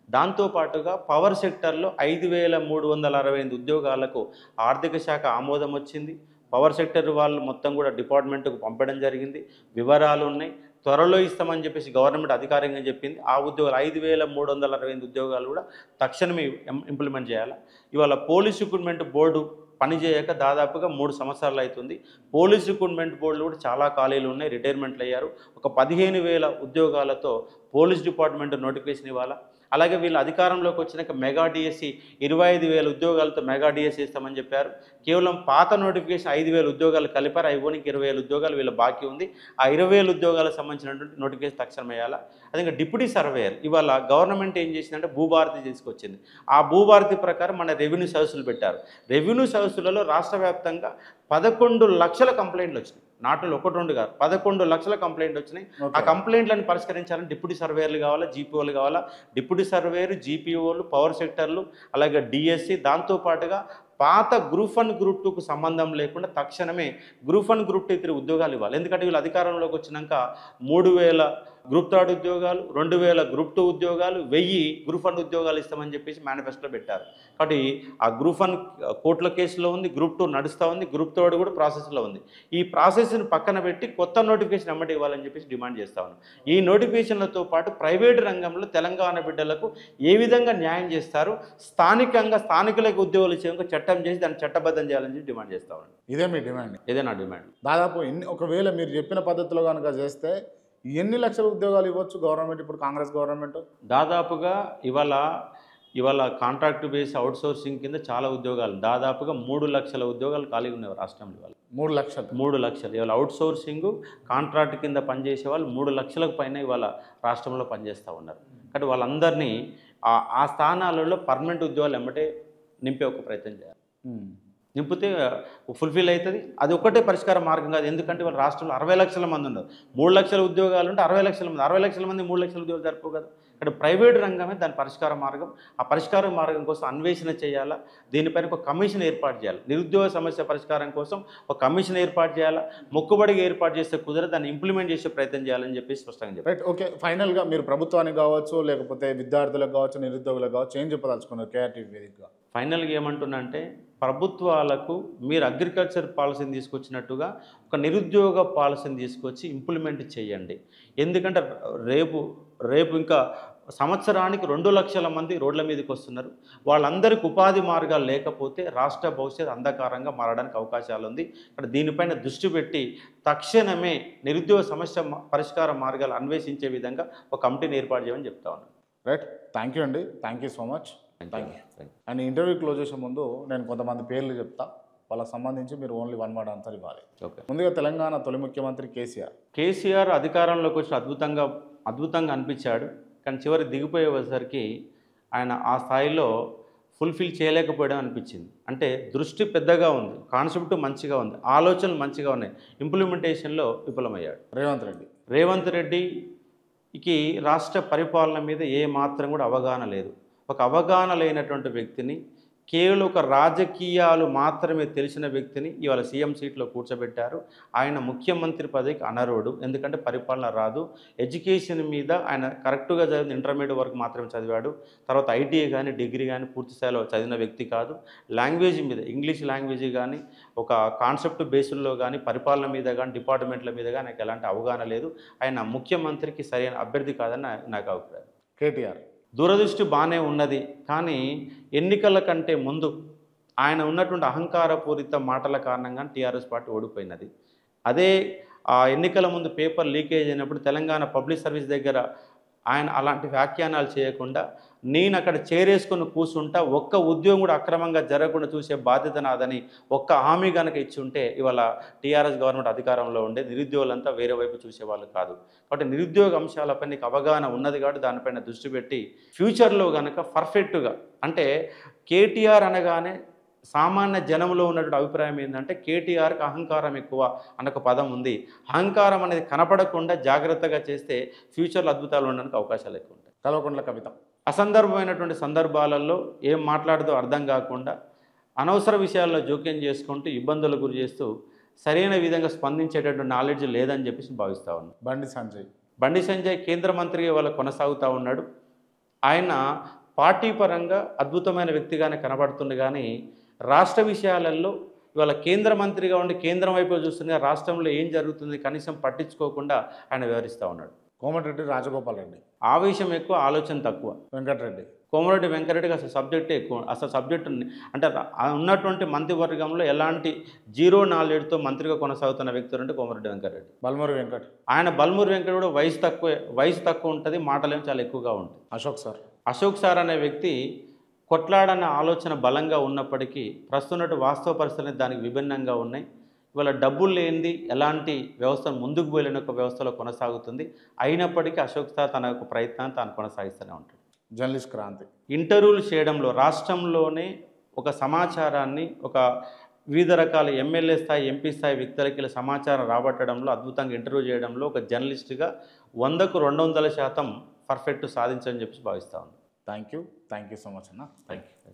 దాంతోపాటుగా పవర్ సెక్టర్లో 5,365 ఉద్యోగాలకు ఆర్థిక శాఖ ఆమోదం వచ్చింది. పవర్ సెక్టర్ వాళ్ళు మొత్తం కూడా డిపార్ట్మెంట్కు పంపడం జరిగింది. వివరాలు ఉన్నాయి. త్వరలో ఇస్తామని చెప్పేసి గవర్నమెంట్ అధికారికంగా చెప్పింది. ఆ ఉద్యోగాలు 5,365 ఉద్యోగాలు కూడా తక్షణమే ఇంప్లిమెంట్ చేయాలి. ఇవాళ పోలీస్ రిక్రూట్మెంట్ బోర్డు పనిచేయక దాదాపుగా 3 సంవత్సరాలు అవుతుంది. పోలీస్ రిక్రూట్మెంట్ బోర్డులో కూడా చాలా ఖాళీలు ఉన్నాయి, రిటైర్మెంట్లు అయ్యారు. ఒక 15,000 ఉద్యోగాలతో పోలీస్ డిపార్ట్మెంట్ నోటిఫికేషన్ ఇవ్వాలా. అలాగే వీళ్ళు అధికారంలోకి వచ్చినాక మెగా డిఎస్సి 25,000 ఉద్యోగాలతో మెగా డిఎస్సి ఇస్తామని చెప్పారు. కేవలం పాత నోటిఫికేషన్ 5,000 ఉద్యోగాలు కలిపారు. అయిపోనికి 20,000 ఉద్యోగాలు వీళ్ళ బాకీ ఉంది. ఆ 20,000 ఉద్యోగాలకు సంబంధించినటువంటి నోటిఫికేషన్ తక్షణం వేయాలా. అదే డిప్యూటీ సర్వేయర్ ఇవాళ గవర్నమెంట్ ఏం చేసిందంటే భూభారతి తీసుకొచ్చింది. ఆ భూభారతి ప్రకారం మన రెవెన్యూ సర్వీసులు పెట్టారు. రెవెన్యూ సర్వీసులలో రాష్ట్ర వ్యాప్తంగా 11 లక్షల కంప్లైంట్లు వచ్చినాయి. నాటులు 1-2 కాదు, 11 లక్షల కంప్లైంట్లు వచ్చినాయి. ఆ కంప్లైంట్లను పరిష్కరించాలని డిప్యూటీ సర్వేయర్లు కావాలా, జీపీఓలు కావాలా. డిప్యూటీ సర్వేయర్, జీపీఓలు, పవర్ సెక్టర్లు, అలాగే డిఎస్సి, దాంతోపాటుగా పాత గ్రూప్ 1 గ్రూప్ 2కు సంబంధం లేకుండా తక్షణమే గ్రూప్ 1 గ్రూప్ 2 ఇతర ఉద్యోగాలు ఇవ్వాలి. ఎందుకంటే వీళ్ళు అధికారంలోకి వచ్చినాక 3,000 గ్రూప్ 3 ఉద్యోగాలు, 2,000 గ్రూప్ 2 ఉద్యోగాలు, 1000 గ్రూప్ 1 ఉద్యోగాలు ఇస్తామని చెప్పేసి మేనిఫెస్టోలో పెట్టారు. కాబట్టి ఆ గ్రూప్ 1 కోర్టుల కేసులో ఉంది, గ్రూప్ 2 నడుస్తూ ఉంది, గ్రూప్ 3 కూడా ప్రాసెస్లో ఉంది. ఈ ప్రాసెస్ని పక్కన పెట్టి కొత్త నోటిఫికేషన్ ఎమ్మటి ఇవ్వాలని చెప్పేసి డిమాండ్ చేస్తా ఉన్నాం. ఈ నోటిఫికేషన్లతో పాటు ప్రైవేటు రంగంలో తెలంగాణ బిడ్డలకు ఏ విధంగా న్యాయం చేస్తారు, స్థానికులకు ఉద్యోగాలు ఇచ్చే చట్టం చేసి దాన్ని చట్టబద్ధం చేయాలని చెప్పి డిమాండ్ చేస్తా ఉన్నాం. ఇదే మీ డిమాండ్? ఇదే నా డిమాండ్. దాదాపు ఒకవేళ మీరు చెప్పిన పద్ధతిలో కనుక చేస్తే ఎన్ని లక్షల ఉద్యోగాలు ఇవ్వచ్చు గవర్నమెంట్ ఇప్పుడు, కాంగ్రెస్ గవర్నమెంట్? దాదాపుగా ఇవాళ కాంట్రాక్ట్ బేస్ అవుట్సోర్సింగ్ కింద చాలా ఉద్యోగాలు, దాదాపుగా 3 లక్షల ఉద్యోగాలు ఖాళీగా ఉన్నాయి రాష్ట్రంలో. ఇవాళ 3 లక్షలు ఇవాళ అవుట్సోర్సింగ్ కాంట్రాక్ట్ కింద పనిచేసే వాళ్ళు 3 లక్షలకు పైన ఇవాళ రాష్ట్రంలో పనిచేస్తూ ఉన్నారు. కాబట్టి వాళ్ళందరినీ ఆ స్థానాలలో పర్మనెంట్ ఉద్యోగాలు ఎమ్మటే నింపే ఒక ప్రయత్నం చేయాలి. నింపితే ఫుల్ఫిల్ అవుతుంది. అది ఒక్కటే పరిష్కార మార్గం కాదు. ఎందుకంటే వాళ్ళ రాష్ట్రంలో 60 లక్షల మంది ఉన్నారు. 3 లక్షల ఉద్యోగాలు ఉంటే 60 లక్షల మంది, 60 లక్షల మంది 3 లక్షల ఉద్యోగాలు జరుపు కదా. ఇక్కడ ప్రైవేటు రంగమే దాని పరిష్కార మార్గం. ఆ పరిష్కార మార్గం కోసం అన్వేషణ చేయాలా. దీనిపైన ఒక కమిషన్ ఏర్పాటు చేయాలి. నిరుద్యోగ సమస్య పరిష్కారం కోసం ఒక కమిషన్ ఏర్పాటు చేయాలా. మొక్కుబడిగా ఏర్పాటు చేస్తే కుదరదు, దాన్ని ఇంప్లిమెంట్ చేసే ప్రయత్నం చేయాలని చెప్పి స్పష్టంగా చెప్పారు. రైట్. ఓకే. ఫైనల్గా మీరు ప్రభుత్వానికి కావచ్చు, లేకపోతే విద్యార్థులకు కావచ్చు, నిరుద్యోగులకు కావచ్చు, ఏం చెప్పదలుచుకున్నారు కేఆర్టీవీ వేదికగా? ఫైనల్గా ఏమంటున్నా అంటే, ప్రభుత్వాలకు మీరు అగ్రికల్చర్ పాలసీని తీసుకొచ్చినట్టుగా ఒక నిరుద్యోగ పాలసీని తీసుకొచ్చి ఇంప్లిమెంట్ చేయండి. ఎందుకంటే రేపు ఇంకా సంవత్సరానికి 2 లక్షల మంది రోడ్ల మీదకి వస్తున్నారు. వాళ్ళందరికీ ఉపాధి మార్గాలు లేకపోతే రాష్ట్ర భవిష్యత్తు అంధకారంగా మారడానికి అవకాశాలు ఉంది. ఇక్కడ దీనిపైన దృష్టి పెట్టి తక్షణమే నిరుద్యోగ సమస్య పరిష్కార మార్గాలు అన్వేషించే విధంగా ఒక కమిటీని ఏర్పాటు చేయమని చెప్తా ఉన్నాను. రైట్, థ్యాంక్ యూ అండి, thank you so much. Thank you. And interview close చేసే ముందు నేను కొంతమంది పేర్లు చెప్తా, వాళ్ళకి సంబంధించి మీరు ఓన్లీ 1 వర్డ్ ఆన్సర్ ఇవ్వాలి. ఓకే. ముందుగా తెలంగాణ తొలి ముఖ్యమంత్రి కేసీఆర్ అధికారంలోకి వచ్చి అద్భుతంగా అనిపించాడు. కానీ చివరి దిగిపోయేసరికి ఆయన ఆ స్థాయిలో ఫుల్ఫిల్ చేయలేకపోవడం అనిపించింది. అంటే దృష్టి పెద్దగా ఉంది, కాన్సెప్ట్ మంచిగా ఉంది, ఆలోచనలు మంచిగా ఉన్నాయి, ఇంప్లిమెంటేషన్లో విఫలమయ్యాడు. రేవంత్ రెడ్డికి రాష్ట్ర పరిపాలన మీద ఏ మాత్రం కూడా అవగాహన లేదు. ఒక అవగాహన లేనటువంటి వ్యక్తిని, కేవలం ఒక రాజకీయాలు మాత్రమే తెలిసిన వ్యక్తిని ఇవాళ సీఎం సీట్లో కూర్చోబెట్టారు. ఆయన ముఖ్యమంత్రి పదవికి అనర్హుడు, ఎందుకంటే పరిపాలన రాదు. ఎడ్యుకేషన్ మీద ఆయన కరెక్ట్గా చదివిన ఇంటర్మీడియట్ వరకు మాత్రమే చదివాడు. తర్వాత ఐటీఐ కానీ డిగ్రీ కానీ పూర్తి స్థాయిలో చదివిన వ్యక్తి కాదు. లాంగ్వేజ్ మీద, ఇంగ్లీష్ లాంగ్వేజ్ కానీ, ఒక కాన్సెప్ట్ బేస్లో కానీ, పరిపాలన మీద కానీ, డిపార్ట్మెంట్ల మీద కానీ నాకు ఎలాంటి అవగాహన లేదు. ఆయన ముఖ్యమంత్రికి సరైన అభ్యర్థి కాదని నాకు అభిప్రాయం. కేటీఆర్ దూరదృష్టి బాగానే ఉన్నది, కానీ ఎన్నికల కంటే ముందు ఆయన ఉన్నటువంటి అహంకారపూరిత మాటల కారణంగా టీఆర్ఎస్ పార్టీ ఓడిపోయినది. అదే ఎన్నికల ముందు పేపర్ లీకేజ్ అయినప్పుడు తెలంగాణ పబ్లిక్ సర్వీస్ దగ్గర ఆయన అలాంటి వ్యాఖ్యానాలు చేయకుండా, నేను అక్కడ చేరేసుకొని కూర్చుంటా, ఒక్క ఉద్యోగం కూడా అక్రమంగా జరగకుండా చూసే బాధ్యత నాదని ఒక్క హామీ కనుక ఇచ్చి ఉంటే ఇవాళ టీఆర్ఎస్ గవర్నమెంట్ అధికారంలో ఉండే నిరుద్యోగులంతా వేరే వైపు చూసేవాళ్ళు కాదు. కాబట్టి నిరుద్యోగ అంశాలపై నీకు అవగాహన ఉన్నది కాబట్టి దానిపైన దృష్టి పెట్టి ఫ్యూచర్లో కనుక పర్ఫెక్ట్గా, అంటే కేటీఆర్ అనగానే సామాన్య జనంలో ఉన్నటువంటి అభిప్రాయం ఏంటంటే కేటీఆర్కి అహంకారం ఎక్కువ అన్న ఒక పదం ఉంది. అహంకారం అనేది కనపడకుండా జాగ్రత్తగా చేస్తే ఫ్యూచర్లో అద్భుతాలు ఉండడానికి అవకాశాలు ఎక్కువ ఉంటాయి. కల్వకుంట్ల కవిత అసందర్భమైనటువంటి సందర్భాలలో ఏం మాట్లాడుతూ అర్థం కాకుండా అనవసర విషయాల్లో జోక్యం చేసుకుంటూ ఇబ్బందులకు గురి చేస్తూ సరైన విధంగా స్పందించేటటువంటి నాలెడ్జ్ లేదని చెప్పేసి భావిస్తూ ఉన్నాను. బండి సంజయ్ కేంద్ర మంత్రిగా ఇవాళ కొనసాగుతూ ఉన్నాడు. ఆయన పార్టీ పరంగా అద్భుతమైన వ్యక్తిగానే కనబడుతుంది, కానీ రాష్ట్ర విషయాలలో ఇవాళ కేంద్ర మంత్రిగా ఉండి కేంద్రం వైపు చూస్తున్న రాష్ట్రంలో ఏం జరుగుతుంది కనీసం పట్టించుకోకుండా ఆయన వివరిస్తూ ఉన్నాడు. కోమటిరెడ్డి రాజగోపాల్ రెడ్డి ఆవేశం ఎక్కువ, ఆలోచన తక్కువ. కోమటిరెడ్డి వెంకటరెడ్డికి అసలు సబ్జెక్టే ఎక్కువ. అసలు సబ్జెక్టు అంటే ఉన్నటువంటి మంత్రివర్గంలో ఎలాంటి జీరో నాలెడ్జ్తో మంత్రిగా కొనసాగుతున్న వ్యక్తులు అంటే కోమటిరెడ్డి వెంకటరెడ్డి. బల్మూరి వెంకట్ కూడా వయసు తక్కువ ఉంటుంది, మాటలేమో చాలా ఎక్కువగా ఉంటాయి. అశోక్ సార్ అనే వ్యక్తి కొట్లాడన్న ఆలోచన బలంగా ఉన్నప్పటికీ ప్రస్తుత వాస్తవ పరిస్థితులు దానికి విభిన్నంగా ఉన్నాయి. ఇవాళ డబ్బులు లేనిది ఎలాంటి వ్యవస్థను ముందుకు పోలేని ఒక వ్యవస్థలో కొనసాగుతుంది. అయినప్పటికీ అశోక్ సార్ తన యొక్క ప్రయత్నాన్ని తాను కొనసాగిస్తూనే ఉంటాడు. జర్నలిస్ట్ క్రాంతి ఇంటర్వ్యూలు చేయడంలో రాష్ట్రంలోనే ఒక సమాచారాన్ని ఒక వివిధ రకాల ఎమ్మెల్యే స్థాయి ఎంపీ స్థాయి వ్యక్తులకి సమాచారం రాబట్టడంలో అద్భుతంగా ఇంటర్వ్యూ చేయడంలో ఒక జర్నలిస్ట్గా 100కు 200% పర్ఫెక్ట్ సాధించని చెప్పి భావిస్తా ఉన్నాను. థ్యాంక్ యూ సో మచ్ అన్న. Thank you.